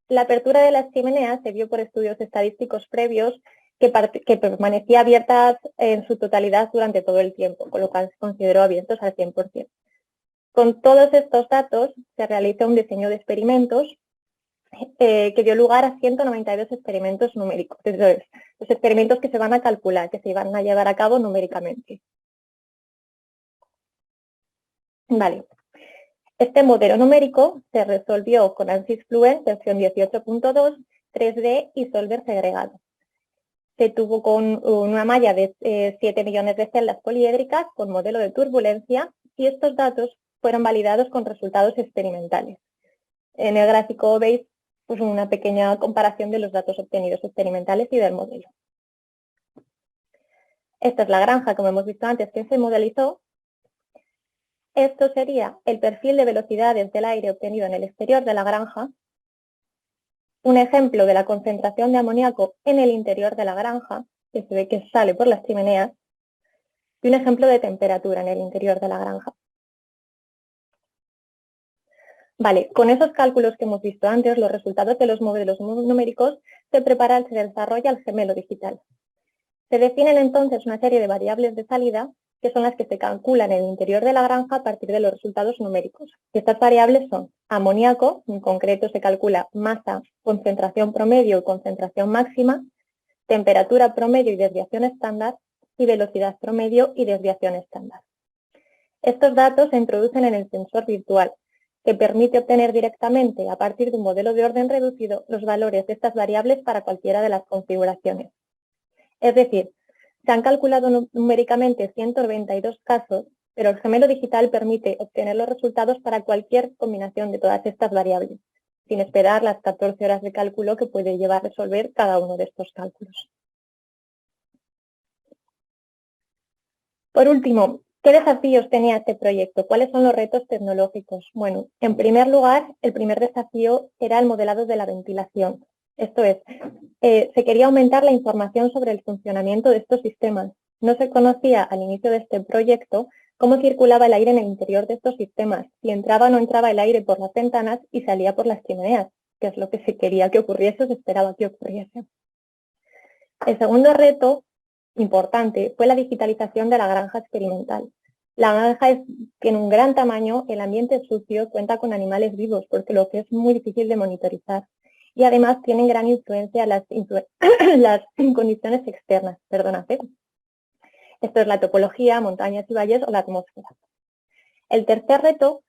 La apertura de las chimeneas se vio por estudios estadísticos previos que permanecía abierta en su totalidad durante todo el tiempo, con lo cual se consideró abiertos al 100%. Con todos estos datos se realiza un diseño de experimentos que dio lugar a 192 experimentos numéricos. Entonces, los experimentos que se van a calcular, que se van a llevar a cabo numéricamente. Vale. Este modelo numérico se resolvió con ANSYS Fluent versión 18.2, 3D y Solver segregado. Se tuvo con una malla de 7 millones de celdas poliédricas con modelo de turbulencia y estos datos fueron validados con resultados experimentales. En el gráfico veis pues, una pequeña comparación de los datos obtenidos experimentales y del modelo. Esta es la granja, como hemos visto antes, que se modelizó. Esto sería el perfil de velocidades del aire obtenido en el exterior de la granja, un ejemplo de la concentración de amoníaco en el interior de la granja, que se ve que sale por las chimeneas, y un ejemplo de temperatura en el interior de la granja. Vale, con esos cálculos que hemos visto antes, los resultados de los modelos numéricos, se desarrolla el gemelo digital. Se definen entonces una serie de variables de salida que son las que se calculan en el interior de la granja a partir de los resultados numéricos. Estas variables son amoníaco, en concreto se calcula masa, concentración promedio y concentración máxima, temperatura promedio y desviación estándar, y velocidad promedio y desviación estándar. Estos datos se introducen en el sensor virtual, que permite obtener directamente, a partir de un modelo de orden reducido, los valores de estas variables para cualquiera de las configuraciones. Es decir, se han calculado numéricamente 192 casos, pero el gemelo digital permite obtener los resultados para cualquier combinación de todas estas variables, sin esperar las 14 horas de cálculo que puede llevar a resolver cada uno de estos cálculos. Por último, ¿Qué desafíos tenía este proyecto? ¿Cuáles son los retos tecnológicos? Bueno, en primer lugar, el primer desafío era el modelado de la ventilación. Esto es, se quería aumentar la información sobre el funcionamiento de estos sistemas. No se conocía al inicio de este proyecto cómo circulaba el aire en el interior de estos sistemas, si entraba o no entraba el aire por las ventanas y salía por las chimeneas, que es lo que se quería que ocurriese o se esperaba que ocurriese. El segundo reto importante fue la digitalización de la granja experimental. La granja tiene un gran tamaño, el ambiente es sucio, cuenta con animales vivos, porque lo que es muy difícil de monitorizar. Y además tienen gran influencia las condiciones externas. Esto es la topología, montañas y valles o la atmósfera. El tercer reto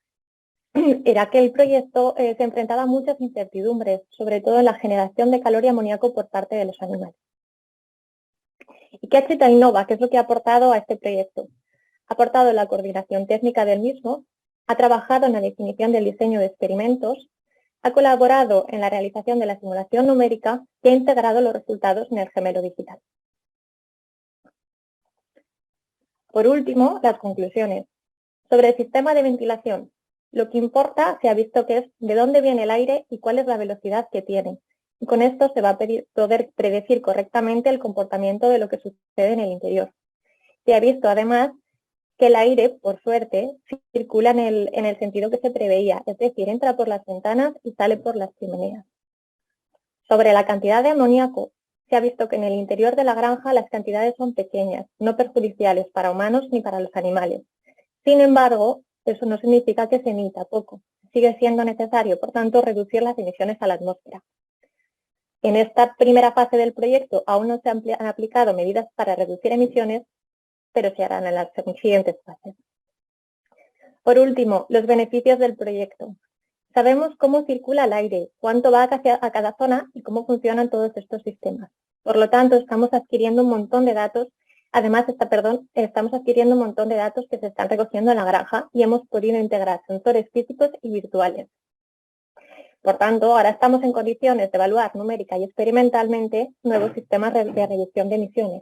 era que el proyecto se enfrentaba a muchas incertidumbres, sobre todo en la generación de calor y amoníaco por parte de los animales. ¿Y qué ha hecho Itainova? ¿Qué es lo que ha aportado a este proyecto? Ha aportado la coordinación técnica del mismo, ha trabajado en la definición del diseño de experimentos, ha colaborado en la realización de la simulación numérica y ha integrado los resultados en el gemelo digital. Por último, las conclusiones. Sobre el sistema de ventilación, lo que importa se ha visto que es de dónde viene el aire y cuál es la velocidad que tiene. Y con esto se va a poder predecir correctamente el comportamiento de lo que sucede en el interior. Se ha visto además que el aire, por suerte, circula en el sentido que se preveía, es decir, entra por las ventanas y sale por las chimeneas. Sobre la cantidad de amoníaco, se ha visto que en el interior de la granja las cantidades son pequeñas, no perjudiciales para humanos ni para los animales. Sin embargo, eso no significa que se emita poco. Sigue siendo necesario, por tanto, reducir las emisiones a la atmósfera. En esta primera fase del proyecto aún no se han aplicado medidas para reducir emisiones, pero se harán en las siguientes fases. Por último, los beneficios del proyecto. Sabemos cómo circula el aire, cuánto va a cada zona y cómo funcionan todos estos sistemas. Por lo tanto, estamos adquiriendo un montón de datos. Además, estamos adquiriendo un montón de datos que se están recogiendo en la granja y hemos podido integrar sensores físicos y virtuales. Por tanto, ahora estamos en condiciones de evaluar numérica y experimentalmente nuevos sistemas de reducción de emisiones.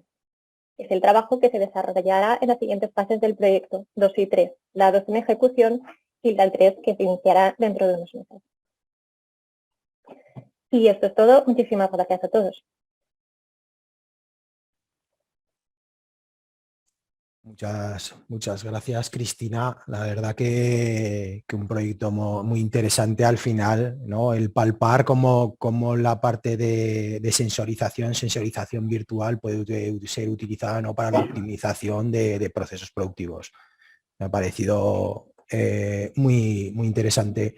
Es el trabajo que se desarrollará en las siguientes fases del proyecto, 2 y 3, la 2 en ejecución y la 3 que se iniciará dentro de unos meses. Y esto es todo. Muchísimas gracias a todos. Muchas gracias, Cristina. La verdad que un proyecto muy interesante al final, ¿no? El palpar cómo la parte de sensorización virtual puede ser utilizada, ¿no?, para la optimización de procesos productivos. Me ha parecido muy interesante.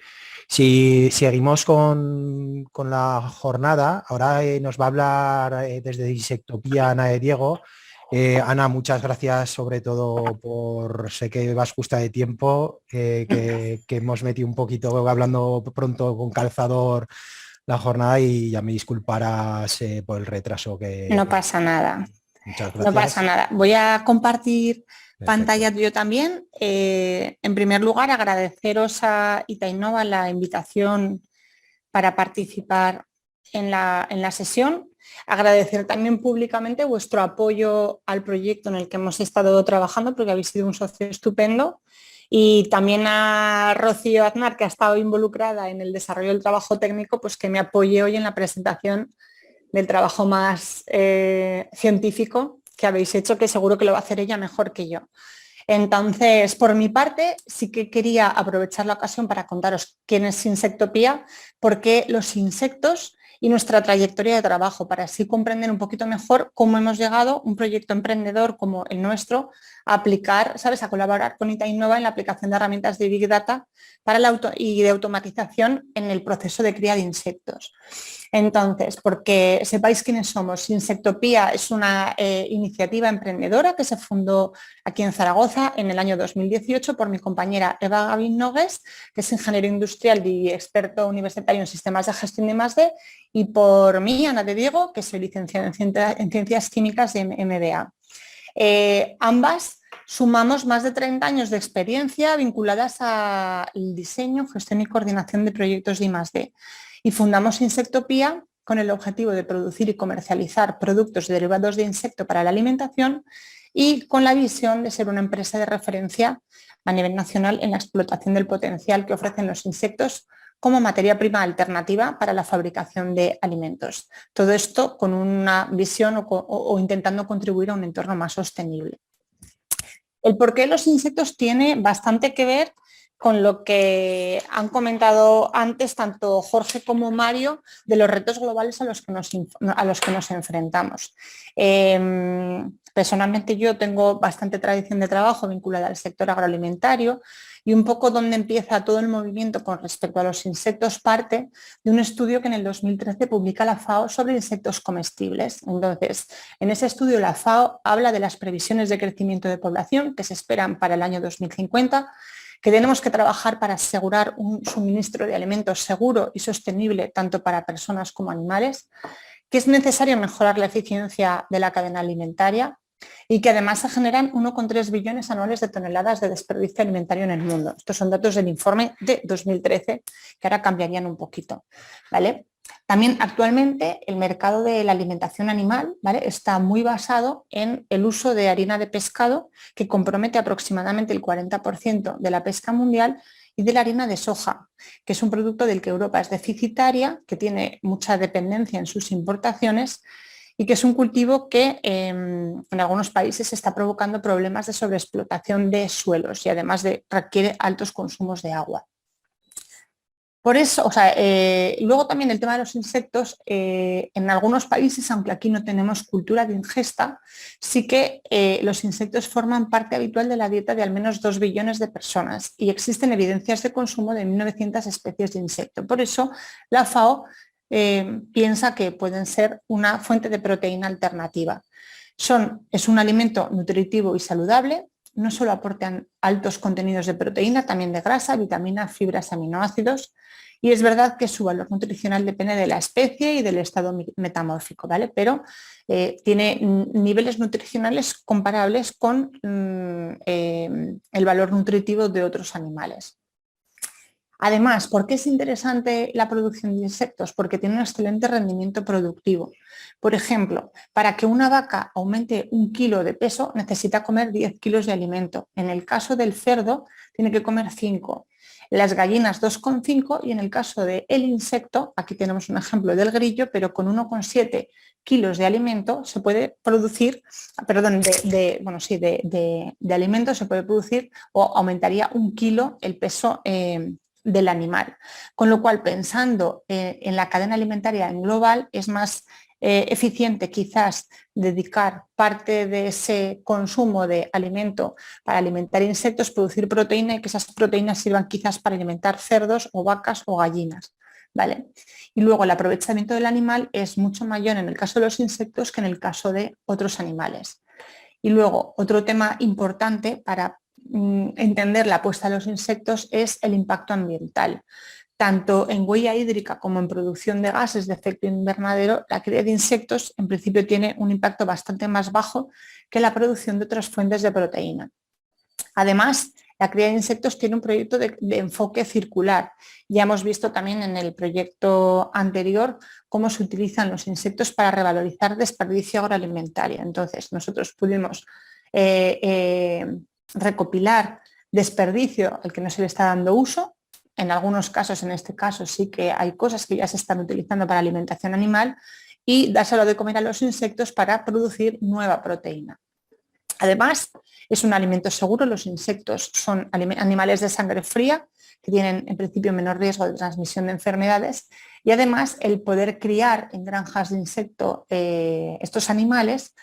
Si seguimos con la jornada, ahora nos va a hablar desde Insectopía Ana de Diego. Ana, muchas gracias sobre todo sé que vas justa de tiempo, que hemos metido un poquito hablando pronto con calzador la jornada y ya me disculparás por el retraso que... No pasa nada. Muchas gracias. No pasa nada. Voy a compartir Perfecto. pantalla yo también. En primer lugar, agradeceros a Itainova la invitación para participar en la sesión. Agradecer también públicamente vuestro apoyo al proyecto en el que hemos estado trabajando, porque habéis sido un socio estupendo. Y también a Rocío Aznar, que ha estado involucrada en el desarrollo del trabajo técnico, pues que me apoye hoy en la presentación del trabajo más científico que habéis hecho, que seguro que lo va a hacer ella mejor que yo. Entonces, por mi parte, sí que quería aprovechar la ocasión para contaros quién es Insectopía, por qué los insectos y nuestra trayectoria de trabajo, para así comprender un poquito mejor cómo hemos llegado, un proyecto emprendedor como el nuestro, a aplicar, a colaborar con Itainova en la aplicación de herramientas de Big Data y de automatización en el proceso de cría de insectos. Entonces, porque sepáis quiénes somos, Insectopía es una iniciativa emprendedora que se fundó aquí en Zaragoza en el año 2018 por mi compañera Eva Gavín Nogues, que es ingeniero industrial y experto universitario en sistemas de gestión de I+D, y por mí, Ana de Diego, que soy licenciada en Ciencias Químicas de MBA. Ambas sumamos más de 30 años de experiencia vinculadas al diseño, gestión y coordinación de proyectos de I+D. Y fundamos Insectopía con el objetivo de producir y comercializar productos derivados de insecto para la alimentación y con la visión de ser una empresa de referencia a nivel nacional en la explotación del potencial que ofrecen los insectos como materia prima alternativa para la fabricación de alimentos. Todo esto con una visión o intentando contribuir a un entorno más sostenible. El porqué de los insectos tiene bastante que ver con lo que han comentado antes tanto Jorge como Mario de los retos globales a los que nos enfrentamos. Personalmente yo tengo bastante tradición de trabajo vinculada al sector agroalimentario y un poco donde empieza todo el movimiento con respecto a los insectos parte de un estudio que en el 2013 publica la FAO sobre insectos comestibles. Entonces, en ese estudio la FAO habla de las previsiones de crecimiento de población que se esperan para el año 2050, que tenemos que trabajar para asegurar un suministro de alimentos seguro y sostenible tanto para personas como animales, que es necesario mejorar la eficiencia de la cadena alimentaria y que además se generan 1,3 billones anuales de toneladas de desperdicio alimentario en el mundo. Estos son datos del informe de 2013, que ahora cambiarían un poquito, ¿vale? También actualmente el mercado de la alimentación animal, ¿vale?, está muy basado en el uso de harina de pescado, que compromete aproximadamente el 40% de la pesca mundial, y de la harina de soja, que es un producto del que Europa es deficitaria, que tiene mucha dependencia en sus importaciones y que es un cultivo que en algunos países está provocando problemas de sobreexplotación de suelos y además requiere altos consumos de agua. Por eso, luego también el tema de los insectos, en algunos países, aunque aquí no tenemos cultura de ingesta, sí que los insectos forman parte habitual de la dieta de al menos 2 billones de personas y existen evidencias de consumo de 1.900 especies de insecto. Por eso la FAO piensa que pueden ser una fuente de proteína alternativa. Es un alimento nutritivo y saludable. No solo aportan altos contenidos de proteína, también de grasa, vitamina, fibras, aminoácidos, y es verdad que su valor nutricional depende de la especie y del estado metamórfico, ¿vale? Pero tiene niveles nutricionales comparables con el valor nutritivo de otros animales. Además, ¿por qué es interesante la producción de insectos? Porque tiene un excelente rendimiento productivo. Por ejemplo, para que una vaca aumente 1 kilo de peso necesita comer 10 kilos de alimento. En el caso del cerdo tiene que comer 5. Las gallinas 2,5 y en el caso del insecto, aquí tenemos un ejemplo del grillo, pero con 1,7 kilos de alimento se puede producir, de alimento se puede producir o aumentaría 1 kilo el peso del animal. Con lo cual, pensando en la cadena alimentaria en global, es más eficiente quizás dedicar parte de ese consumo de alimento para alimentar insectos, producir proteína y que esas proteínas sirvan quizás para alimentar cerdos o vacas o gallinas, ¿vale? Y luego el aprovechamiento del animal es mucho mayor en el caso de los insectos que en el caso de otros animales. Y luego otro tema importante para entender la apuesta a los insectos es el impacto ambiental. Tanto en huella hídrica como en producción de gases de efecto invernadero, la cría de insectos en principio tiene un impacto bastante más bajo que la producción de otras fuentes de proteína. Además, la cría de insectos tiene un proyecto de enfoque circular. Ya hemos visto también en el proyecto anterior cómo se utilizan los insectos para revalorizar desperdicio agroalimentario. Entonces, nosotros pudimos recopilar desperdicio al que no se le está dando uso. En algunos casos, en este caso, sí que hay cosas que ya se están utilizando para alimentación animal y dárselo de comer a los insectos para producir nueva proteína. Además, es un alimento seguro. Los insectos son animales de sangre fría que tienen en principio menor riesgo de transmisión de enfermedades y además el poder criar en granjas de insecto estos animales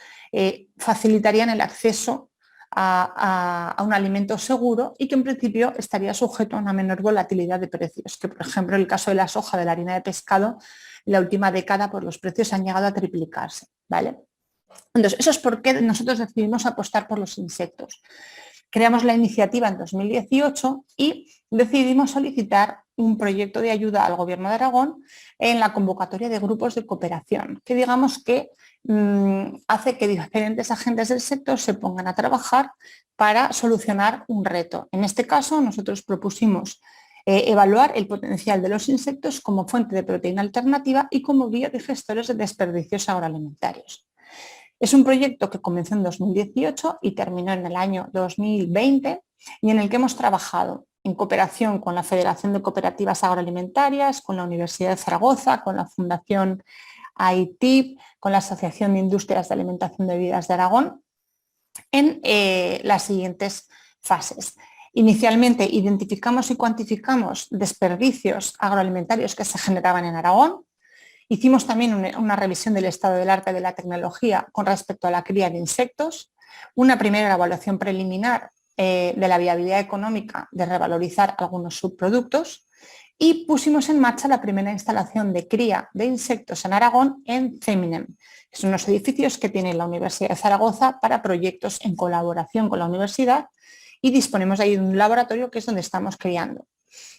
facilitarían el acceso a un alimento seguro y que en principio estaría sujeto a una menor volatilidad de precios, que por ejemplo en el caso de la soja, de la harina de pescado, en la última década pues, los precios han llegado a triplicarse, ¿vale? Entonces, eso es por qué nosotros decidimos apostar por los insectos. Creamos la iniciativa en 2018 y decidimos solicitar un proyecto de ayuda al Gobierno de Aragón en la convocatoria de grupos de cooperación, que digamos que hace que diferentes agentes del sector se pongan a trabajar para solucionar un reto. En este caso, nosotros propusimos evaluar el potencial de los insectos como fuente de proteína alternativa y como biodigestores de desperdicios agroalimentarios. Es un proyecto que comenzó en 2018 y terminó en el año 2020 y en el que hemos trabajado en cooperación con la Federación de Cooperativas Agroalimentarias, con la Universidad de Zaragoza, con la Fundación AITIP, con la Asociación de Industrias de Alimentación de Bebidas de Aragón, en las siguientes fases. Inicialmente identificamos y cuantificamos desperdicios agroalimentarios que se generaban en Aragón. Hicimos también una revisión del estado del arte de la tecnología con respecto a la cría de insectos, una primera evaluación preliminar de la viabilidad económica de revalorizar algunos subproductos y pusimos en marcha la primera instalación de cría de insectos en Aragón en Feminem, que son los edificios que tiene la Universidad de Zaragoza para proyectos en colaboración con la universidad, y disponemos ahí de un laboratorio que es donde estamos criando.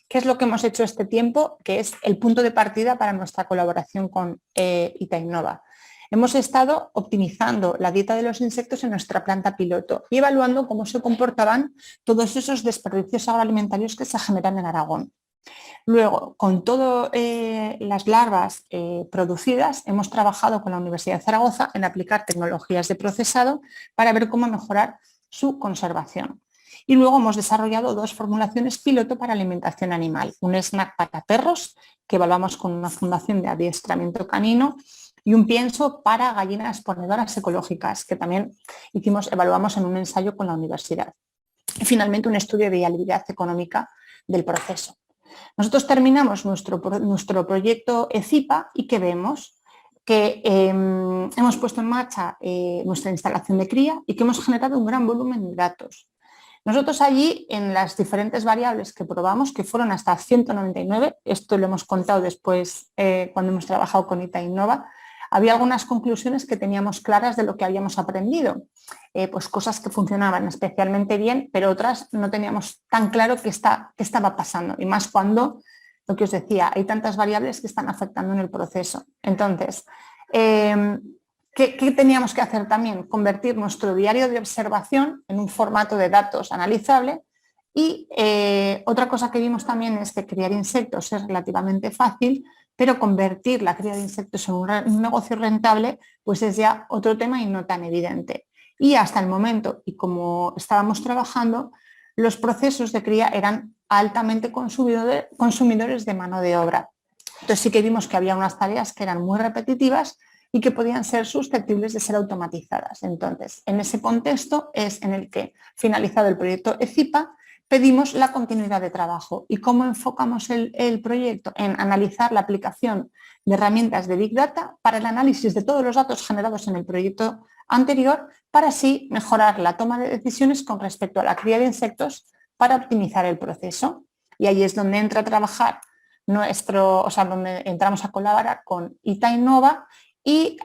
¿Qué es lo que hemos hecho este tiempo? Que es el punto de partida para nuestra colaboración con Itainnova. Hemos estado optimizando la dieta de los insectos en nuestra planta piloto y evaluando cómo se comportaban todos esos desperdicios agroalimentarios que se generan en Aragón. Luego, con todas las larvas producidas, hemos trabajado con la Universidad de Zaragoza en aplicar tecnologías de procesado para ver cómo mejorar su conservación. Y luego hemos desarrollado 2 formulaciones piloto para alimentación animal. Un snack para perros, que evaluamos con una fundación de adiestramiento canino, y un pienso para gallinas ponedoras ecológicas, que también evaluamos en un ensayo con la universidad. Y finalmente un estudio de viabilidad económica del proceso. Nosotros terminamos nuestro proyecto ECIPA y ¿qué vemos? Que hemos puesto en marcha nuestra instalación de cría y que hemos generado un gran volumen de datos. Nosotros allí, en las diferentes variables que probamos, que fueron hasta 199, esto lo hemos contado después cuando hemos trabajado con Itainnova, había algunas conclusiones que teníamos claras de lo que habíamos aprendido. Pues cosas que funcionaban especialmente bien, pero otras no teníamos tan claro qué estaba pasando. Y más cuando, lo que os decía, hay tantas variables que están afectando en el proceso. Entonces, ¿qué teníamos que hacer también? Convertir nuestro diario de observación en un formato de datos analizable y otra cosa que vimos también es que criar insectos es relativamente fácil, pero convertir la cría de insectos en un negocio rentable pues es ya otro tema y no tan evidente. Y hasta el momento, y como estábamos trabajando, los procesos de cría eran altamente consumidores de mano de obra. Entonces sí que vimos que había unas tareas que eran muy repetitivas y que podían ser susceptibles de ser automatizadas. Entonces, en ese contexto es en el que, finalizado el proyecto ECIPA, pedimos la continuidad de trabajo. ¿Y cómo enfocamos el proyecto? En analizar la aplicación de herramientas de Big Data para el análisis de todos los datos generados en el proyecto anterior, para así mejorar la toma de decisiones con respecto a la cría de insectos para optimizar el proceso. Y ahí es donde entra a trabajar donde entramos a colaborar con Itainnova. Y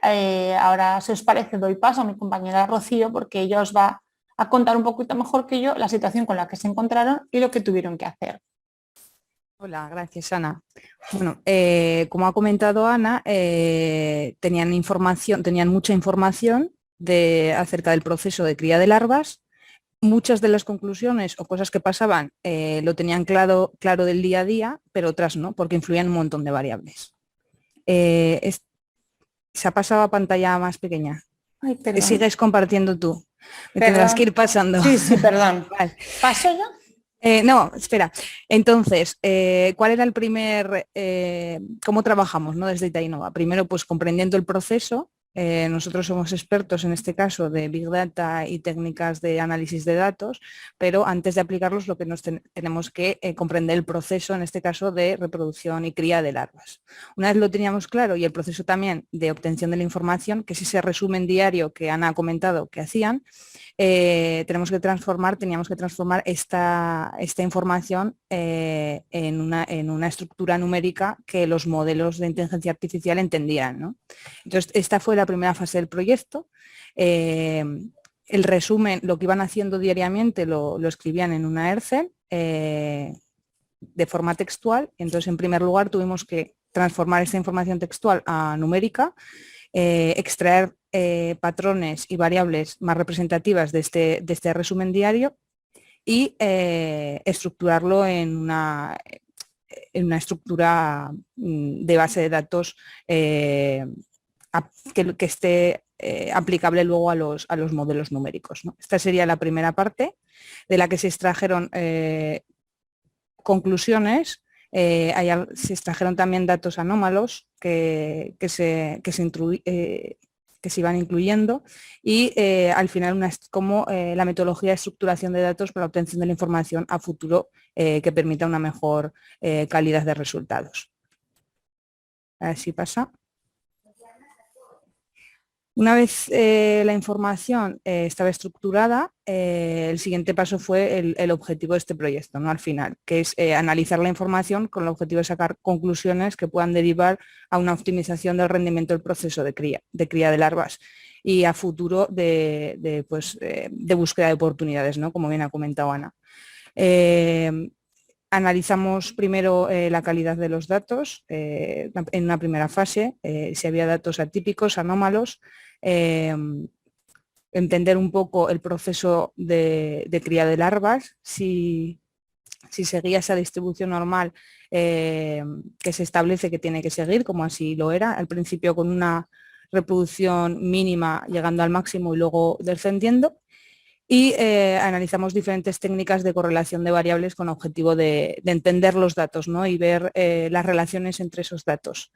ahora, si os parece, doy paso a mi compañera Rocío, porque ella os va a contar un poquito mejor que yo la situación con la que se encontraron y lo que tuvieron que hacer. Hola, gracias Ana. Bueno, como ha comentado Ana, tenían mucha información acerca del proceso de cría de larvas. Muchas de las conclusiones o cosas que pasaban lo tenían claro del día a día, pero otras no, porque influían un montón de variables. Se ha pasado a pantalla más pequeña. Ay, perdón. Sigues compartiendo tú. Me tendrás que ir pasando. Sí, perdón. Vale. ¿Paso ya? No, espera. Entonces, ¿cuál era el primer, cómo trabajamos, ¿no? Desde Itainnova? Primero, pues comprendiendo el proceso. Nosotros somos expertos en este caso de Big Data y técnicas de análisis de datos, pero antes de aplicarlos lo que tenemos que comprender el proceso, en este caso de reproducción y cría de larvas. Una vez lo teníamos claro y el proceso también de obtención de la información, que es ese resumen diario que Ana ha comentado que hacían, teníamos que transformar esta información en una estructura numérica que los modelos de inteligencia artificial entendieran, ¿no? Entonces, esta fue la primera fase del proyecto. El resumen, lo que iban haciendo diariamente, lo escribían en una Excel de forma textual. Entonces, en primer lugar, tuvimos que transformar esta información textual a numérica, extraer patrones y variables más representativas de este resumen diario y estructurarlo en en una estructura de base de datos que esté aplicable luego a los modelos numéricos, ¿no? Esta sería la primera parte, de la que se extrajeron conclusiones. Se extrajeron también datos anómalos que se iban incluyendo y al final como la metodología de estructuración de datos para la obtención de la información a futuro que permita una mejor calidad de resultados. A ver si pasa. Una vez la información estaba estructurada, el siguiente paso fue el objetivo de este proyecto, ¿no? Al final, que es analizar la información con el objetivo de sacar conclusiones que puedan derivar a una optimización del rendimiento del proceso de cría de larvas y a futuro de búsqueda de oportunidades, ¿no? Como bien ha comentado Ana. Analizamos primero la calidad de los datos en una primera fase, si había datos atípicos, anómalos, entender un poco el proceso de cría de larvas, si seguía esa distribución normal que se establece que tiene que seguir, como así lo era, al principio con una reproducción mínima llegando al máximo y luego descendiendo. Y analizamos diferentes técnicas de correlación de variables con objetivo de entender los datos, ¿no? Y ver las relaciones entre esos datos.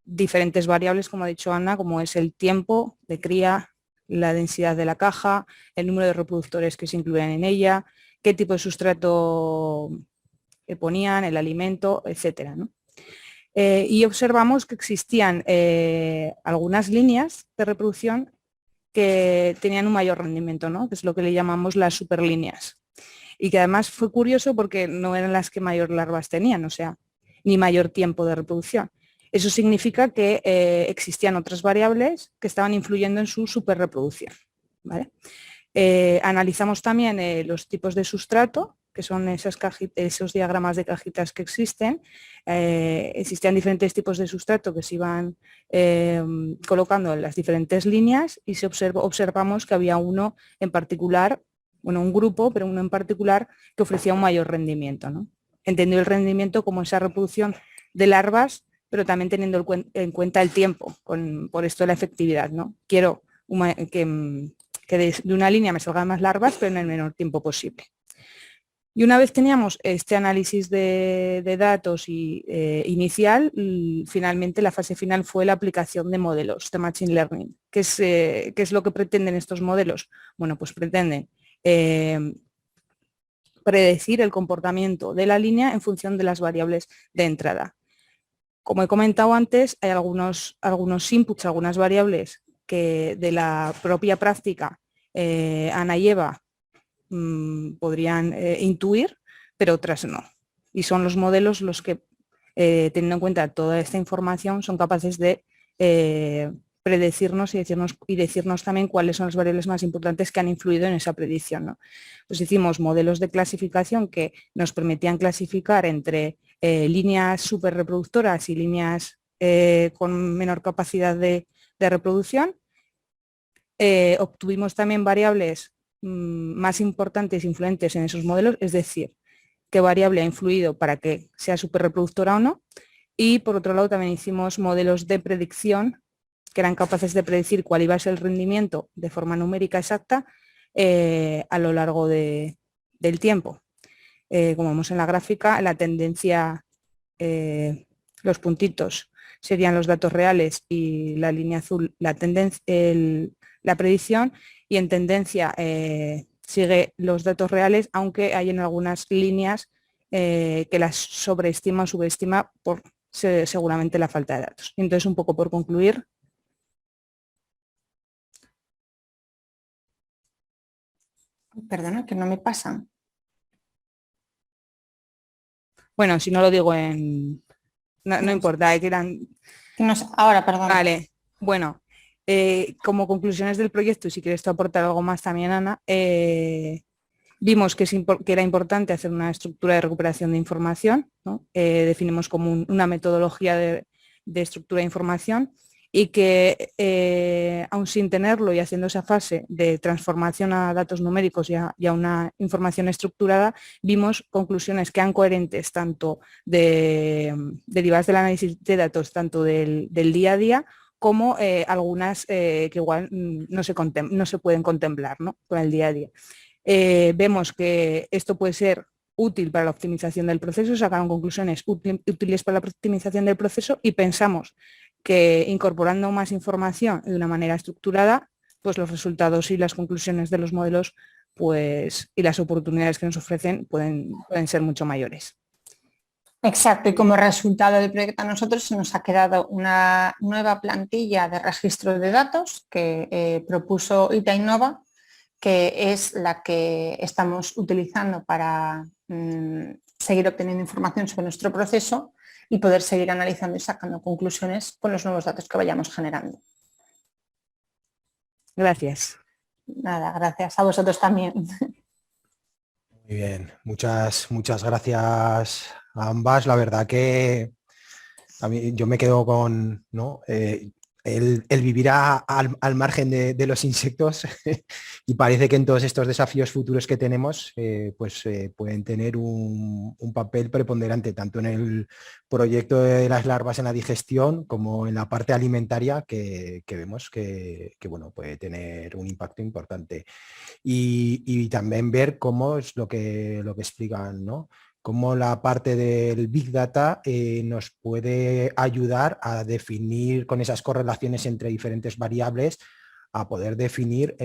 Diferentes variables, como ha dicho Ana, como es el tiempo de cría, la densidad de la caja, el número de reproductores que se incluían en ella, qué tipo de sustrato ponían, el alimento, etcétera, ¿no? Y observamos que existían algunas líneas de reproducción que tenían un mayor rendimiento, ¿no? Que es lo que le llamamos las superlíneas. Y que además fue curioso porque no eran las que mayor larvas tenían, o sea, ni mayor tiempo de reproducción. Eso significa que existían otras variables que estaban influyendo en su superreproducción, ¿vale? Analizamos también los tipos de sustrato, que son esos diagramas de cajitas que existen. Existían diferentes tipos de sustrato que se iban colocando en las diferentes líneas y observamos que había uno en particular, bueno, un grupo, pero uno en particular que ofrecía un mayor rendimiento, ¿no? Entendiendo el rendimiento como esa reproducción de larvas, pero también teniendo en cuenta el tiempo, por esto la efectividad, ¿no? Quiero que de una línea me salgan más larvas, pero en el menor tiempo posible. Y una vez teníamos este análisis de datos inicial, finalmente la fase final fue la aplicación de modelos de Machine Learning. ¿Qué es lo que pretenden estos modelos? Bueno, pues pretenden predecir el comportamiento de la línea en función de las variables de entrada. Como he comentado antes, hay algunos inputs, algunas variables que de la propia práctica Ana y Eva podrían intuir, pero otras no. Y son los modelos los que, teniendo en cuenta toda esta información, son capaces de predecirnos y decirnos también cuáles son las variables más importantes que han influido en esa predicción, ¿no? Pues hicimos modelos de clasificación que nos permitían clasificar entre líneas superreproductoras y líneas con menor capacidad de reproducción. Obtuvimos también variables más importantes e influentes en esos modelos, es decir, qué variable ha influido para que sea superreproductora o no. Y por otro lado también hicimos modelos de predicción que eran capaces de predecir cuál iba a ser el rendimiento de forma numérica exacta a lo largo del tiempo. Como vemos en la gráfica, la tendencia, los puntitos serían los datos reales y la línea azul la predicción, y en tendencia sigue los datos reales, aunque hay en algunas líneas que las sobreestima o subestima por seguramente la falta de datos. Entonces, un poco por concluir. Perdona, que no me pasan. Bueno, si no lo digo en... No importa, que eran... No sé, ahora, perdón. Vale, bueno, como conclusiones del proyecto, y si quieres tú aportar algo más también, Ana, vimos que era importante hacer una estructura de recuperación de información, ¿no? Definimos como una metodología de estructura de información y que aún sin tenerlo y haciendo esa fase de transformación a datos numéricos y a una información estructurada, vimos conclusiones que eran coherentes tanto derivadas del análisis de datos, tanto del día a día, como algunas que igual no se pueden contemplar, ¿no?, con el día a día. Vemos que esto puede ser útil para la optimización del proceso, sacaron conclusiones útiles para la optimización del proceso y pensamos que incorporando más información de una manera estructurada, pues los resultados y las conclusiones de los modelos pues, y las oportunidades que nos ofrecen pueden ser mucho mayores. Exacto, y como resultado del proyecto a nosotros se nos ha quedado una nueva plantilla de registro de datos que propuso ITA Innova, que es la que estamos utilizando para seguir obteniendo información sobre nuestro proceso y poder seguir analizando y sacando conclusiones con los nuevos datos que vayamos generando. Gracias. Nada, gracias a vosotros también. Muy bien, muchas gracias a ambas. La verdad que a mí, yo me quedo con, ¿no?, el vivir al margen de los insectos y parece que en todos estos desafíos futuros que tenemos pueden tener un papel preponderante tanto en el proyecto de las larvas en la digestión como en la parte alimentaria que vemos que bueno, puede tener un impacto importante y también ver cómo es lo que explican, ¿no?, cómo la parte del Big Data nos puede ayudar a definir con esas correlaciones entre diferentes variables, a poder definir,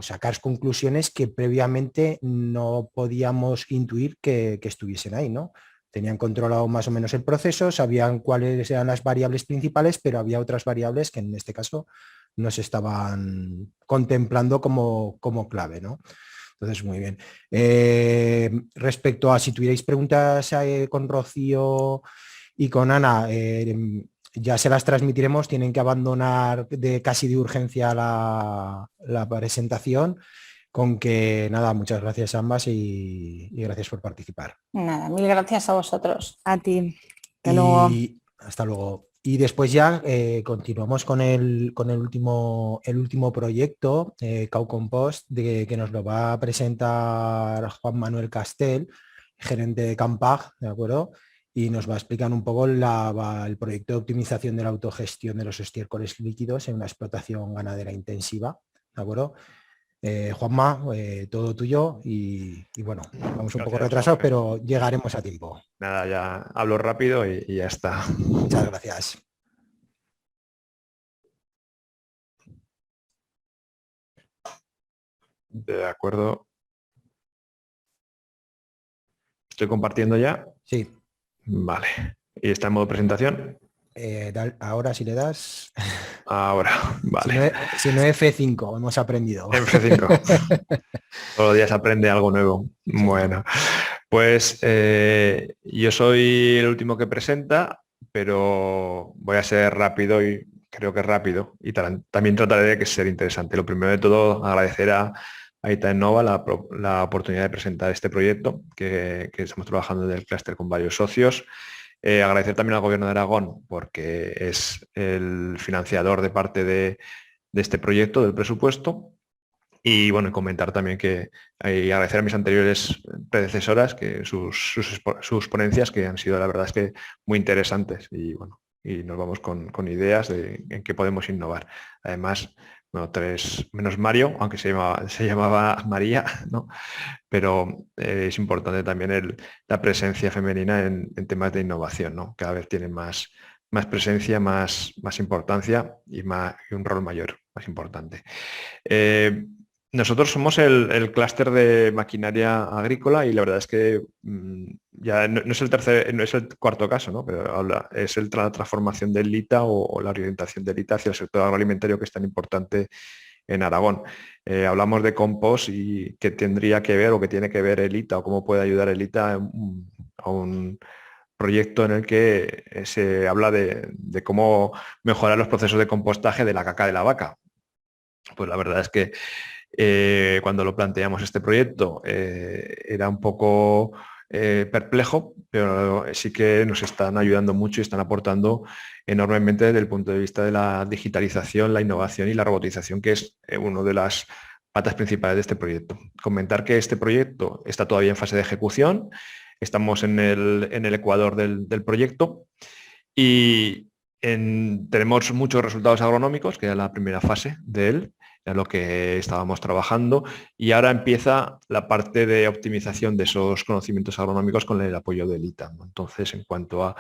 sacar conclusiones que previamente no podíamos intuir que estuviesen ahí, ¿no? Tenían controlado más o menos el proceso, sabían cuáles eran las variables principales, pero había otras variables que en este caso no se estaban contemplando como clave, ¿no? Entonces, muy bien. Respecto a si tuvierais preguntas con Rocío y con Ana, ya se las transmitiremos, tienen que abandonar casi de urgencia la presentación, con que nada, muchas gracias a ambas y gracias por participar. Nada, mil gracias a vosotros. A ti. Hasta luego. Hasta luego. Y después ya continuamos con el último proyecto, Cow Compost, que nos lo va a presentar Juan Manuel Castel, gerente de Campag, ¿de acuerdo? Y nos va a explicar un poco el proyecto de optimización de la autogestión de los estiércoles líquidos en una explotación ganadera intensiva, ¿de acuerdo? Juanma, todo tuyo y bueno, vamos un poco retrasados, pero llegaremos a tiempo. Nada, ya hablo rápido y ya está. Muchas gracias. De acuerdo. ¿Estoy compartiendo ya? Sí. Vale. ¿Y está en modo presentación? Ahora si le das... Ahora, vale. Si no F5, hemos aprendido. F5. Todos los días aprende algo nuevo. Bueno, pues yo soy el último que presenta, pero voy a ser rápido y creo que rápido. Y también trataré de que sea interesante. Lo primero de todo, agradecer a ITA Innova la oportunidad de presentar este proyecto que estamos trabajando en el clúster con varios socios. Agradecer también al Gobierno de Aragón porque es el financiador de parte de este proyecto, del presupuesto. Y bueno, comentar también y agradecer a mis anteriores predecesoras que sus ponencias que han sido la verdad es que muy interesantes y bueno, y nos vamos con ideas en qué podemos innovar. Además, bueno, menos Mario, aunque se llamaba María, ¿no? Pero es importante también la presencia femenina en temas de innovación, ¿no? Cada vez tienen más presencia, más importancia y un rol mayor, más importante. Nosotros somos el clúster de maquinaria agrícola y la verdad es que ya no es el cuarto caso, ¿no? Pero es la transformación del ITA o la orientación del ITA hacia el sector agroalimentario que es tan importante en Aragón. Hablamos de compost y qué tendría que ver o qué tiene que ver el ITA o cómo puede ayudar el ITA a un proyecto en el que se habla de cómo mejorar los procesos de compostaje de la caca de la vaca. Pues la verdad es que cuando lo planteamos este proyecto era un poco perplejo, pero sí que nos están ayudando mucho y están aportando enormemente desde el punto de vista de la digitalización, la innovación y la robotización, que es una de las patas principales de este proyecto. Comentar que este proyecto está todavía en fase de ejecución, estamos en el ecuador del proyecto y tenemos muchos resultados agronómicos, que era la primera fase de él, era lo que estábamos trabajando, y ahora empieza la parte de optimización de esos conocimientos agronómicos con el apoyo del ITAM. Entonces, en cuanto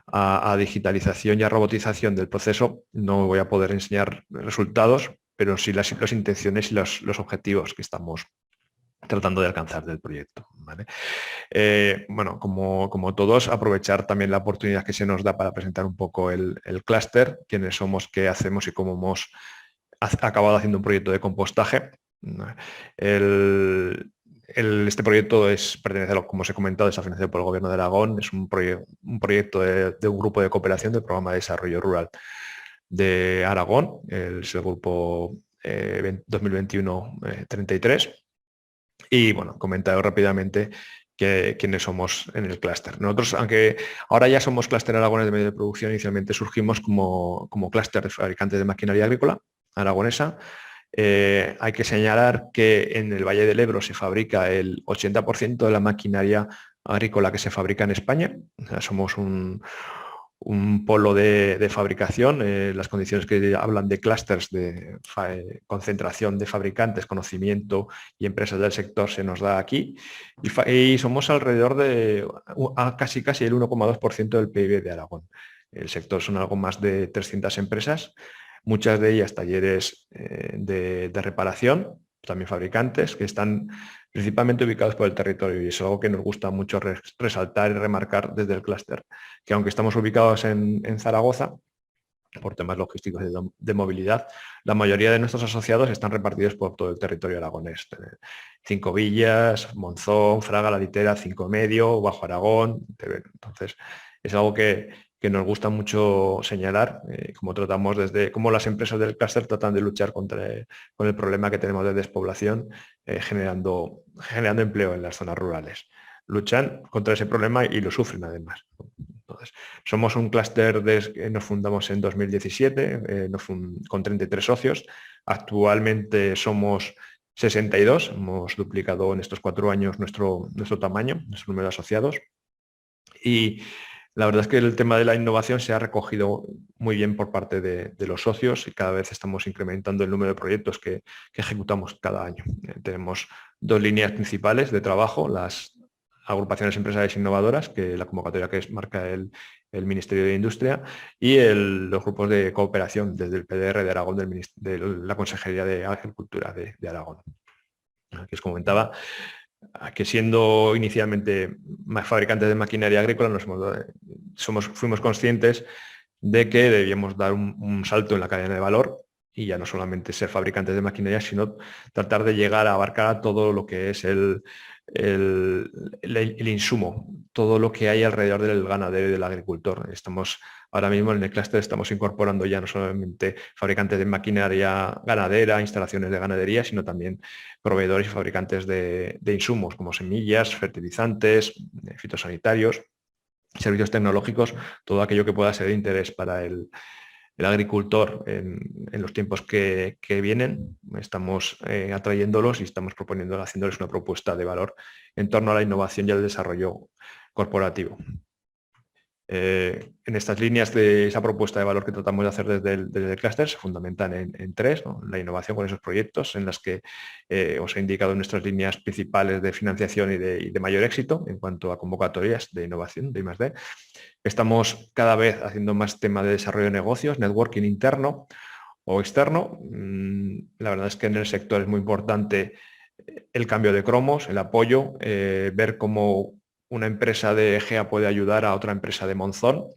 a digitalización y a robotización del proceso, no voy a poder enseñar resultados, pero sí las intenciones y los objetivos que estamos tratando de alcanzar del proyecto, ¿vale? Bueno, como todos, aprovechar también la oportunidad que se nos da para presentar un poco el clúster, quiénes somos, qué hacemos y cómo hemos acabado haciendo un proyecto de compostaje. Este proyecto pertenece, como os he comentado, está financiado por el Gobierno de Aragón, es un proyecto de un grupo de cooperación del Programa de Desarrollo Rural de Aragón, es el grupo 2021-33. Y bueno, comentaros rápidamente quiénes somos en el clúster. Nosotros, aunque ahora ya somos clúster aragonés de medio de producción, inicialmente surgimos como clúster de fabricantes de maquinaria agrícola aragonesa. Hay que señalar que en el Valle del Ebro se fabrica el 80% de la maquinaria agrícola que se fabrica en España. O sea, somos un polo de fabricación, las condiciones que hablan de clústeres de concentración de fabricantes, conocimiento y empresas del sector se nos da aquí, y somos alrededor de casi el 1,2% del PIB de Aragón. El sector son algo más de 300 empresas, muchas de ellas talleres de reparación, también fabricantes, que están principalmente ubicados por el territorio, y es algo que nos gusta mucho resaltar y remarcar desde el clúster, que aunque estamos ubicados en Zaragoza, por temas logísticos de movilidad, la mayoría de nuestros asociados están repartidos por todo el territorio aragonés. Cinco Villas, Monzón, Fraga, La Litera, Cinco Medio, Bajo Aragón. Entonces, es algo que nos gusta mucho señalar, como tratamos cómo las empresas del clúster tratan de luchar con el problema que tenemos de despoblación, generando empleo en las zonas rurales. Luchan contra ese problema y lo sufren además. Entonces, somos un clúster que nos fundamos en 2017, con 33 socios. Actualmente somos 62, hemos duplicado en estos 4 años nuestro tamaño, nuestro número de asociados. Y la verdad es que el tema de la innovación se ha recogido muy bien por parte de los socios, y cada vez estamos incrementando el número de proyectos que ejecutamos cada año. Tenemos 2 líneas principales de trabajo: las agrupaciones empresariales innovadoras, que la convocatoria que marca el Ministerio de Industria, y los grupos de cooperación desde el PDR de Aragón, de la Consejería de Agricultura de Aragón. Aquí os comentaba que, siendo inicialmente fabricantes de maquinaria agrícola, fuimos conscientes de que debíamos dar un salto en la cadena de valor, y ya no solamente ser fabricantes de maquinaria, sino tratar de llegar a abarcar a todo lo que es el insumo, todo lo que hay alrededor del ganadero y del agricultor. Ahora mismo en el clúster estamos incorporando ya no solamente fabricantes de maquinaria ganadera, instalaciones de ganadería, sino también proveedores y fabricantes de insumos como semillas, fertilizantes, fitosanitarios, servicios tecnológicos, todo aquello que pueda ser de interés para el agricultor en los tiempos que vienen. Estamos atrayéndolos y estamos haciéndoles una propuesta de valor en torno a la innovación y al desarrollo corporativo. En estas líneas de esa propuesta de valor que tratamos de hacer desde el clúster se fundamentan en 3, ¿no? La innovación con esos proyectos en las que os he indicado nuestras líneas principales de financiación y de mayor éxito en cuanto a convocatorias de innovación de I+D. Estamos cada vez haciendo más tema de desarrollo de negocios, networking interno o externo. La verdad es que en el sector es muy importante el cambio de cromos, el apoyo, ver cómo una empresa de Egea puede ayudar a otra empresa de Monzón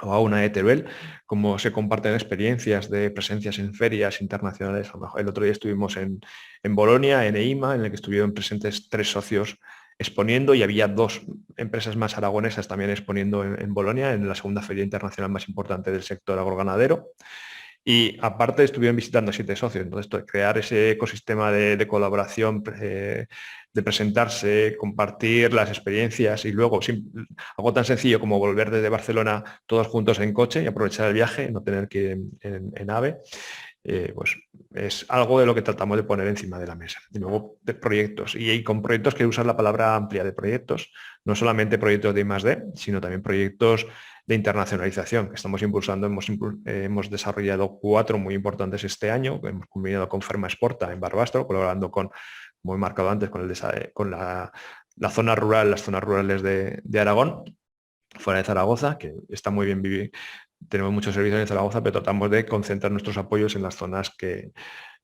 o a una de Teruel, cómo se comparten experiencias de presencias en ferias internacionales. El otro día estuvimos en Bolonia, en EIMA, en el que estuvieron presentes 3 socios exponiendo, y había 2 empresas más aragonesas también exponiendo en Bolonia, en la segunda feria internacional más importante del sector agroganadero. Y aparte estuvieron visitando 7 socios, entonces crear ese ecosistema de colaboración, de presentarse, compartir las experiencias y luego algo tan sencillo como volver desde Barcelona todos juntos en coche y aprovechar el viaje, no tener que ir en AVE, pues es algo de lo que tratamos de poner encima de la mesa. Y luego de proyectos, y con proyectos quiero usar la palabra amplia de proyectos, no solamente proyectos de I+D, sino también proyectos de internacionalización que estamos impulsando. Hemos desarrollado 4 muy importantes este año, hemos combinado con Ferma Exporta en Barbastro, colaborando con, como he marcado antes, con la zona rural, las zonas rurales de Aragón, fuera de Zaragoza, que está muy bien vivir. Tenemos muchos servicios en Zaragoza, pero tratamos de concentrar nuestros apoyos en las zonas que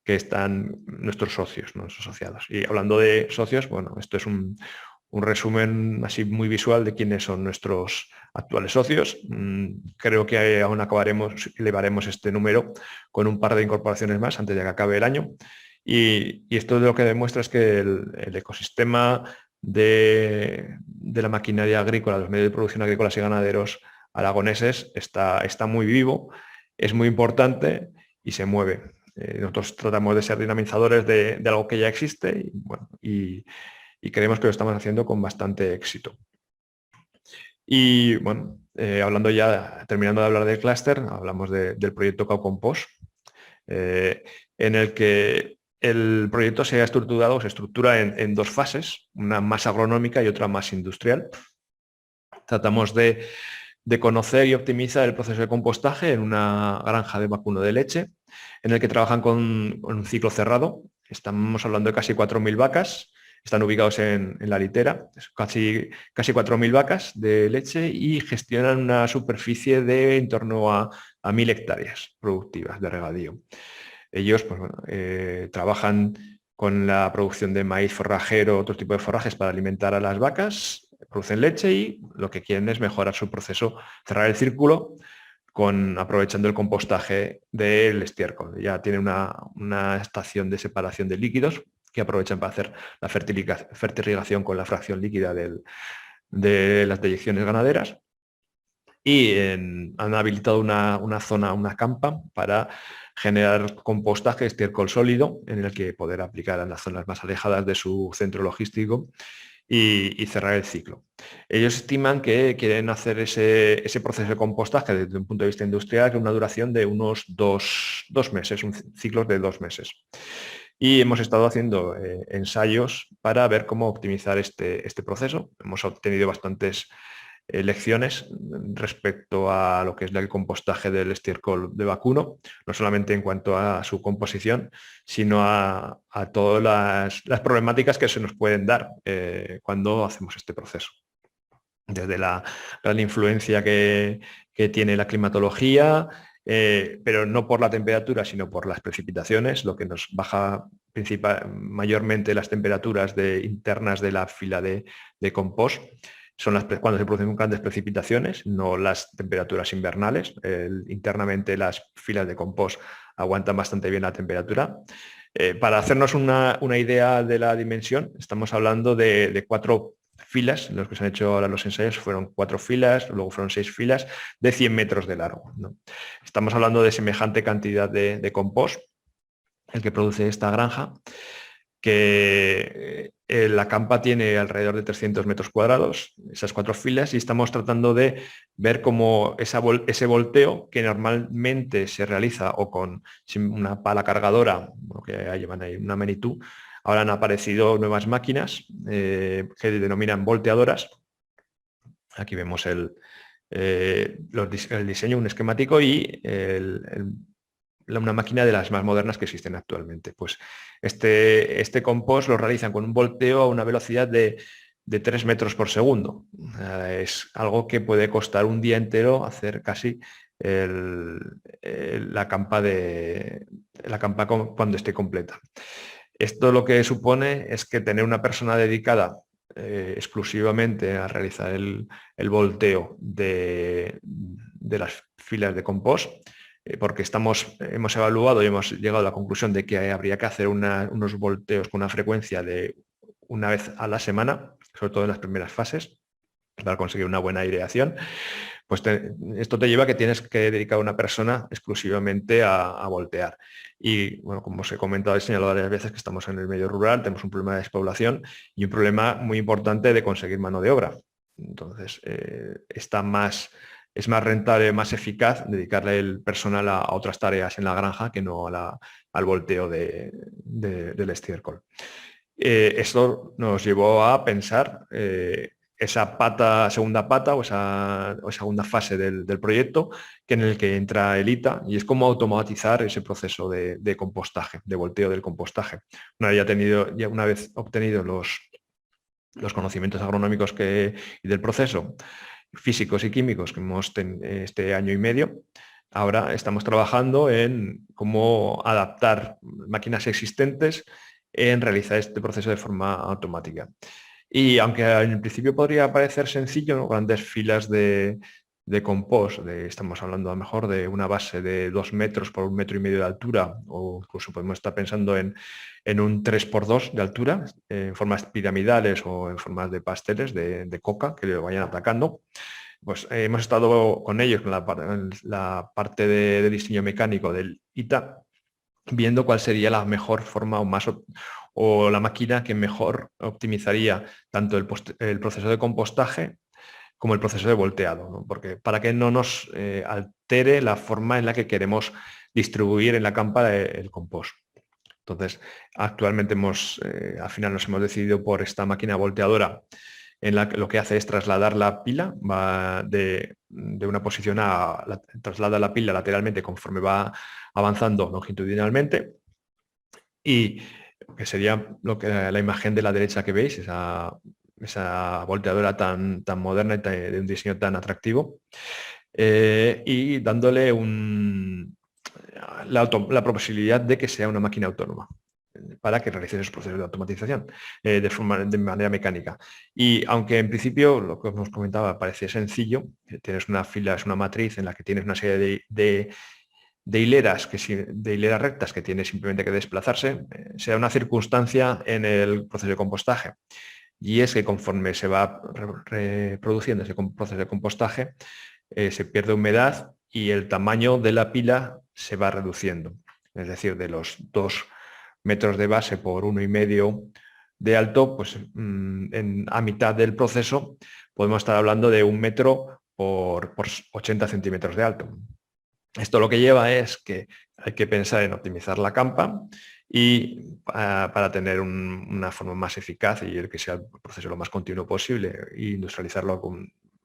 están nuestros socios, nuestros asociados. Y hablando de socios, bueno, esto es un resumen así muy visual de quiénes son nuestros actuales socios. Creo que aún elevaremos este número con un par de incorporaciones más antes de que acabe el año. Y esto lo que demuestra es que el ecosistema de la maquinaria agrícola, los medios de producción agrícolas y ganaderos aragoneses está muy vivo, es muy importante y se mueve. Nosotros tratamos de ser dinamizadores de algo que ya existe y creemos que lo estamos haciendo con bastante éxito. Y bueno, hablando ya, terminando de hablar del clúster, hablamos del proyecto Caucompost, en el que el proyecto se estructura en 2 fases, una más agronómica y otra más industrial. Tratamos de conocer y optimizar el proceso de compostaje en una granja de vacuno de leche, en el que trabajan con un ciclo cerrado. Estamos hablando de casi 4.000 vacas, están ubicados en la litera, casi 4.000 vacas de leche y gestionan una superficie de en torno a 1.000 hectáreas productivas de regadío. Ellos pues, bueno, trabajan con la producción de maíz forrajero, otro tipo de forrajes para alimentar a las vacas, producen leche y lo que quieren es mejorar su proceso, cerrar el círculo aprovechando el compostaje del estiércol. Ya tienen una estación de separación de líquidos que aprovechan para hacer la fertilización con la fracción líquida de las deyecciones ganaderas. Y han habilitado una zona, una campa, para generar compostaje, estiércol sólido, en el que poder aplicar en las zonas más alejadas de su centro logístico y cerrar el ciclo. Ellos estiman que quieren hacer ese proceso de compostaje desde un punto de vista industrial con una duración de unos 2 meses, un ciclo de 2 meses. Y hemos estado haciendo ensayos para ver cómo optimizar este proceso. Hemos obtenido bastantes lecciones respecto a lo que es el compostaje del estiércol de vacuno, no solamente en cuanto a su composición, sino a todas las problemáticas que se nos pueden dar cuando hacemos este proceso. Desde la gran influencia que tiene la climatología, pero no por la temperatura, sino por las precipitaciones, lo que nos baja mayormente las temperaturas internas de la fila de compost. Son cuando se producen grandes precipitaciones, no las temperaturas invernales. Internamente las filas de compost aguantan bastante bien la temperatura. Para hacernos una idea de la dimensión, estamos hablando de 4 filas, en los que se han hecho ahora los ensayos fueron 4 filas, luego fueron 6 filas de 100 metros de largo, ¿no? Estamos hablando de semejante cantidad de compost, el que produce esta granja, que la campa tiene alrededor de 300 metros cuadrados, esas 4 filas, y estamos tratando de ver cómo ese volteo, que normalmente se realiza o con una pala cargadora, que llevan ahí una Manitou, ahora han aparecido nuevas máquinas que denominan volteadoras. Aquí vemos el diseño, un esquemático y una máquina de las más modernas que existen actualmente. Pues este compost lo realizan con un volteo a una velocidad de 3 metros por segundo. Es algo que puede costar un día entero hacer casi la campa cuando esté completa. Esto lo que supone es que tener una persona dedicada exclusivamente a realizar el volteo de las filas de compost, porque hemos evaluado y hemos llegado a la conclusión de que habría que hacer unos volteos con una frecuencia de 1 vez a la semana, sobre todo en las primeras fases, para conseguir una buena aireación, Pues esto te lleva a que tienes que dedicar a una persona exclusivamente a voltear. Y bueno, como os he comentado y señalado varias veces, que estamos en el medio rural, tenemos un problema de despoblación y un problema muy importante de conseguir mano de obra. Entonces, es más rentable, más eficaz dedicarle el personal a otras tareas en la granja que no al volteo del estiércol. Esto nos llevó a pensar esa segunda pata o esa segunda fase del proyecto, en el que entra el ITA, y es cómo automatizar ese proceso de compostaje, de volteo del compostaje. Una vez obtenido los conocimientos agronómicos y del proceso, físicos y químicos que hemos tenido este año y medio, ahora estamos trabajando en cómo adaptar máquinas existentes en realizar este proceso de forma automática. Y aunque en principio podría parecer sencillo, ¿no? Grandes filas de compost, estamos hablando a lo mejor de una base de 2 metros por 1,5 metros de altura, o incluso podemos estar pensando en un 3x2 de altura, en formas piramidales o en formas de pasteles de coca que le vayan atacando. Pues hemos estado con ellos, con la parte de diseño mecánico del ITA, viendo cuál sería la mejor forma o la máquina que mejor optimizaría tanto el proceso de compostaje como el proceso de volteado, ¿no? Porque para que no nos altere la forma en la que queremos distribuir en la campa el compost. Entonces, actualmente al final nos hemos decidido por esta máquina volteadora, en la que lo que hace es trasladar la pila, va de una posición traslada la pila lateralmente conforme va avanzando longitudinalmente, y que sería la imagen de la derecha que veis, esa volteadora tan moderna y de un diseño tan atractivo, y dándole la posibilidad de que sea una máquina autónoma para que realice esos procesos de automatización de manera mecánica. Y aunque en principio, lo que os comentaba, parece sencillo, tienes una fila, es una matriz en la que tienes una serie de hileras rectas que tiene simplemente que desplazarse, se da una circunstancia en el proceso de compostaje, y es que conforme se va reproduciendo ese proceso de compostaje, se pierde humedad y el tamaño de la pila se va reduciendo. Es decir, de los 2 metros de base por 1,5 de alto, pues a mitad del proceso podemos estar hablando de 1 metro por 80 centímetros de alto. Esto lo que lleva es que hay que pensar en optimizar la campa y para tener una forma más eficaz y el que sea el proceso lo más continuo posible e industrializarlo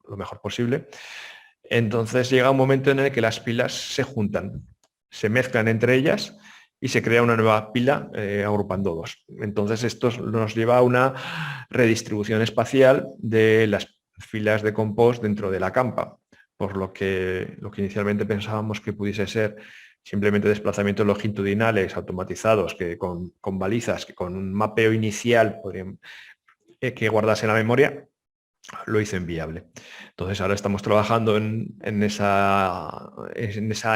lo mejor posible. Entonces llega un momento en el que las pilas se juntan, se mezclan entre ellas y se crea una nueva pila agrupando 2. Entonces esto nos lleva a una redistribución espacial de las filas de compost dentro de la campa, por lo que inicialmente pensábamos que pudiese ser simplemente desplazamientos longitudinales automatizados que con balizas, que con un mapeo inicial que guardase la memoria, lo hizo inviable. Entonces ahora estamos trabajando en esa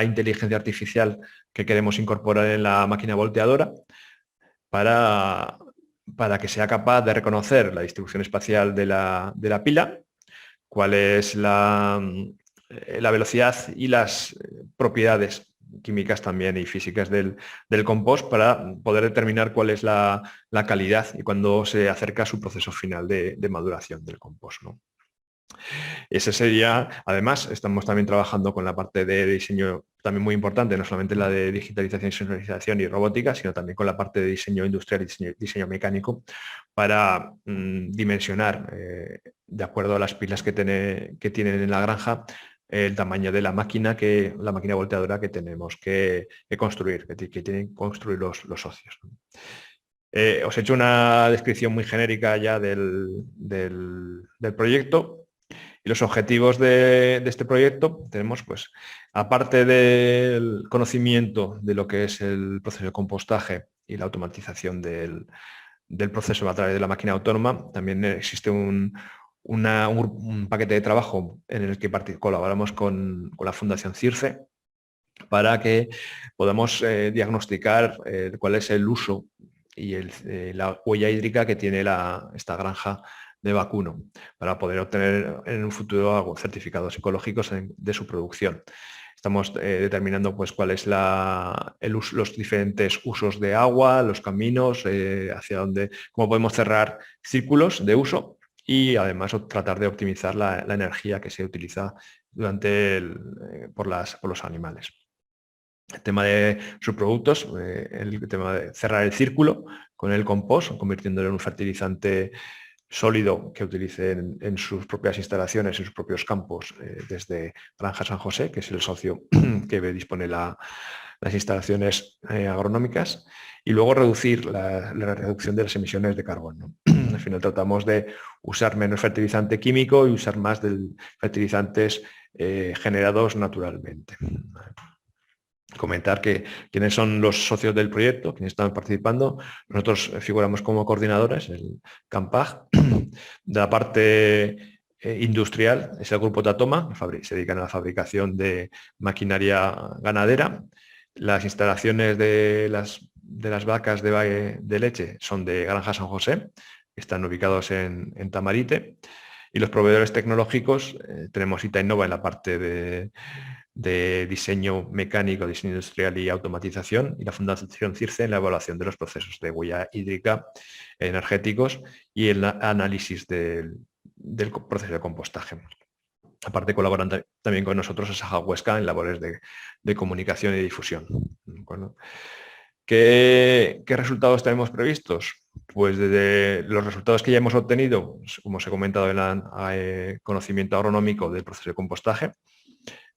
inteligencia artificial que queremos incorporar en la máquina volteadora para que sea capaz de reconocer la distribución espacial de la pila, cuál es la velocidad y las propiedades químicas también y físicas del compost, para poder determinar cuál es la calidad y cuándo se acerca a su proceso final de maduración del compost, ¿no? Ese sería, además, estamos también trabajando con la parte de diseño también muy importante, no solamente la de digitalización, sonorización y robótica, sino también con la parte de diseño industrial y diseño mecánico, para dimensionar, de acuerdo a las pilas que tienen en la granja, el tamaño de la máquina volteadora que tenemos que construir, que tienen que construir los socios. Os he hecho una descripción muy genérica ya del proyecto. Y los objetivos de este proyecto tenemos, pues, aparte del conocimiento de lo que es el proceso de compostaje y la automatización del proceso a través de la máquina autónoma, también existe un paquete de trabajo en el que colaboramos con la Fundación CIRCE para que podamos diagnosticar cuál es el uso y la huella hídrica que tiene esta granja de vacuno, para poder obtener en un futuro certificados ecológicos de su producción. Estamos determinando pues cuál es los diferentes usos de agua, los caminos, hacia dónde, cómo podemos cerrar círculos de uso y además tratar de optimizar la energía que se utiliza por los animales. El tema de subproductos, el tema de cerrar el círculo con el compost, convirtiéndolo en un fertilizante sólido que utilicen en sus propias instalaciones, en sus propios campos, desde Granja San José, que es el socio que dispone las instalaciones agronómicas, y luego reducir la reducción de las emisiones de carbono. Al final tratamos de usar menos fertilizante químico y usar más de fertilizantes generados naturalmente. Comentar que quiénes son los socios del proyecto, quienes están participando. Nosotros figuramos como coordinadores, el CAMPAG. De la parte industrial es el grupo Tatoma, se dedican a la fabricación de maquinaria ganadera. Las instalaciones de las vacas de leche son de Granja San José, que están ubicados en Tamarite. Y los proveedores tecnológicos, tenemos Itainova en la parte de diseño mecánico, diseño industrial y automatización, y la Fundación CIRCE en la evaluación de los procesos de huella hídrica, energéticos y el análisis del proceso de compostaje. Aparte colaboran también con nosotros Asaja Huesca en labores de comunicación y difusión. Bueno, ¿qué resultados tenemos previstos? Pues desde los resultados que ya hemos obtenido, como os he comentado en el conocimiento agronómico del proceso de compostaje,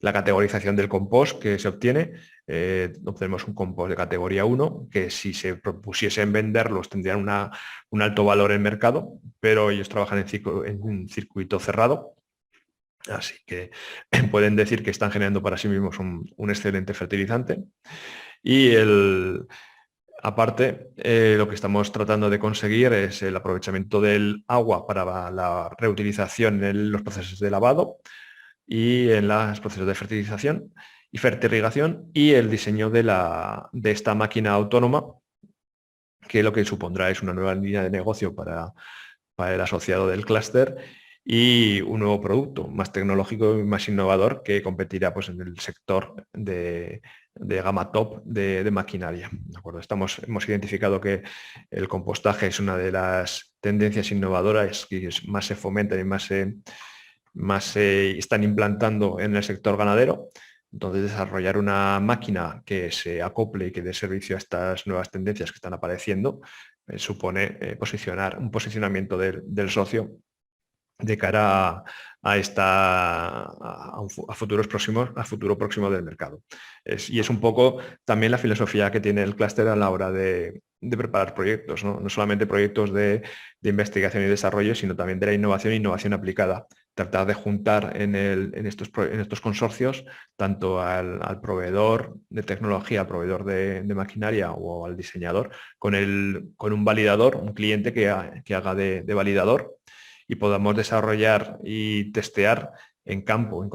la categorización del compost que se obtiene, obtenemos un compost de categoría 1, que si se propusiesen venderlos tendrían un alto valor en mercado, pero ellos trabajan en un circuito cerrado, así que pueden decir que están generando para sí mismos un excelente fertilizante. Y aparte, lo que estamos tratando de conseguir es el aprovechamiento del agua para la reutilización en los procesos de lavado y en los procesos de fertilización y fertirrigación, y el diseño de esta máquina autónoma, que lo que supondrá es una nueva línea de negocio para el asociado del clúster y un nuevo producto más tecnológico y más innovador que competirá pues, en el sector de gama top de maquinaria. ¿De acuerdo? Hemos identificado que el compostaje es una de las tendencias innovadoras que más se fomentan y más se están implantando en el sector ganadero. Entonces, desarrollar una máquina que se acople y que dé servicio a estas nuevas tendencias que están apareciendo supone un posicionamiento del socio de cara a futuro próximo del mercado. Y es un poco también la filosofía que tiene el clúster a la hora de preparar proyectos, no solamente proyectos de investigación y desarrollo, sino también de la innovación e innovación aplicada. Tratar de juntar en estos consorcios tanto al proveedor de tecnología, al proveedor de maquinaria o al diseñador, con un validador, un cliente que haga de validador, y podamos desarrollar y testear en campo, en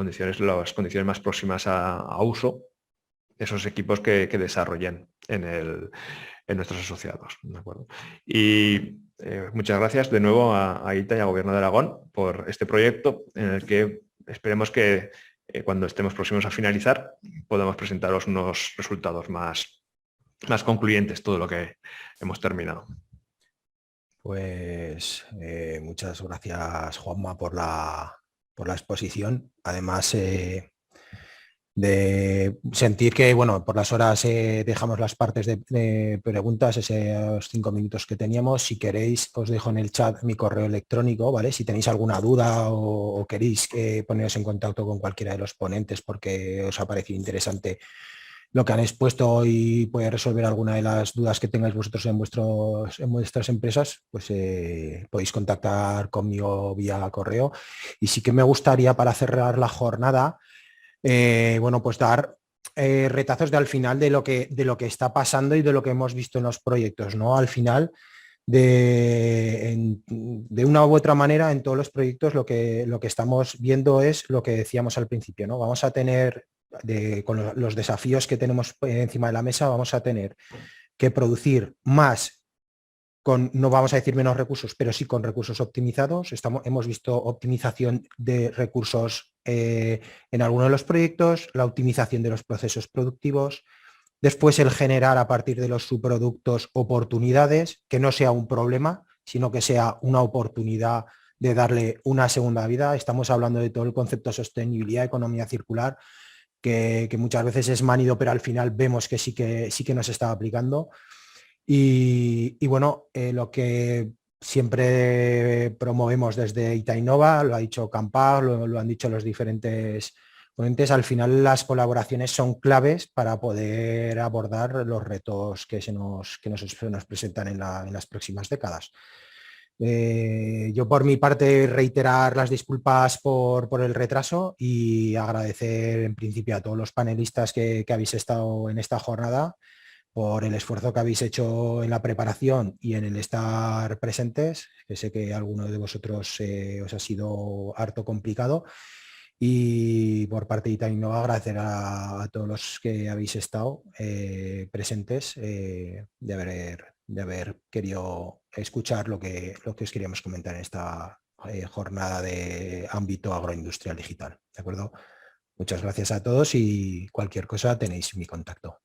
las condiciones más próximas a uso, esos equipos que desarrollen en nuestros asociados. ¿De acuerdo? Y muchas gracias de nuevo a ITA y al Gobierno de Aragón por este proyecto, en el que esperemos que cuando estemos próximos a finalizar podamos presentaros unos resultados más concluyentes, todo lo que hemos terminado. Pues muchas gracias, Juanma, por la exposición. Además de sentir que, bueno, por las horas dejamos las partes de preguntas, esos 5 minutos que teníamos. Si queréis, os dejo en el chat mi correo electrónico, ¿vale? Si tenéis alguna duda o queréis poneros en contacto con cualquiera de los ponentes porque os ha parecido interesante lo que han expuesto y puede resolver alguna de las dudas que tengáis vosotros en vuestras empresas, pues podéis contactar conmigo vía correo. Y sí que me gustaría, para cerrar la jornada, bueno, pues dar retazos al final de lo que está pasando y de lo que hemos visto en los proyectos, ¿no? Al final, de una u otra manera, en todos los proyectos lo que estamos viendo es lo que decíamos al principio, ¿no? Vamos a tener, con los desafíos que tenemos encima de la mesa, vamos a tener que producir más no vamos a decir menos recursos, pero sí con recursos optimizados. Hemos visto optimización de recursos en algunos de los proyectos, la optimización de los procesos productivos, después el generar a partir de los subproductos oportunidades, que no sea un problema, sino que sea una oportunidad de darle una segunda vida. Estamos hablando de todo el concepto de sostenibilidad, economía circular, que muchas veces es manido, pero al final vemos que sí que nos está aplicando. Y bueno, lo que siempre promovemos desde Itainova, lo ha dicho Campar, lo han dicho los diferentes ponentes, al final las colaboraciones son claves para poder abordar los retos que se nos presentan en las próximas décadas. Yo por mi parte reiterar las disculpas por el retraso y agradecer en principio a todos los panelistas que habéis estado en esta jornada por el esfuerzo que habéis hecho en la preparación y en el estar presentes, que sé que a alguno de vosotros os ha sido harto complicado. Y por parte de Itainova agradecer a todos los que habéis estado presentes de haber querido escuchar lo que os queríamos comentar en esta jornada de ámbito agroindustrial digital. ¿De acuerdo? Muchas gracias a todos y cualquier cosa tenéis mi contacto.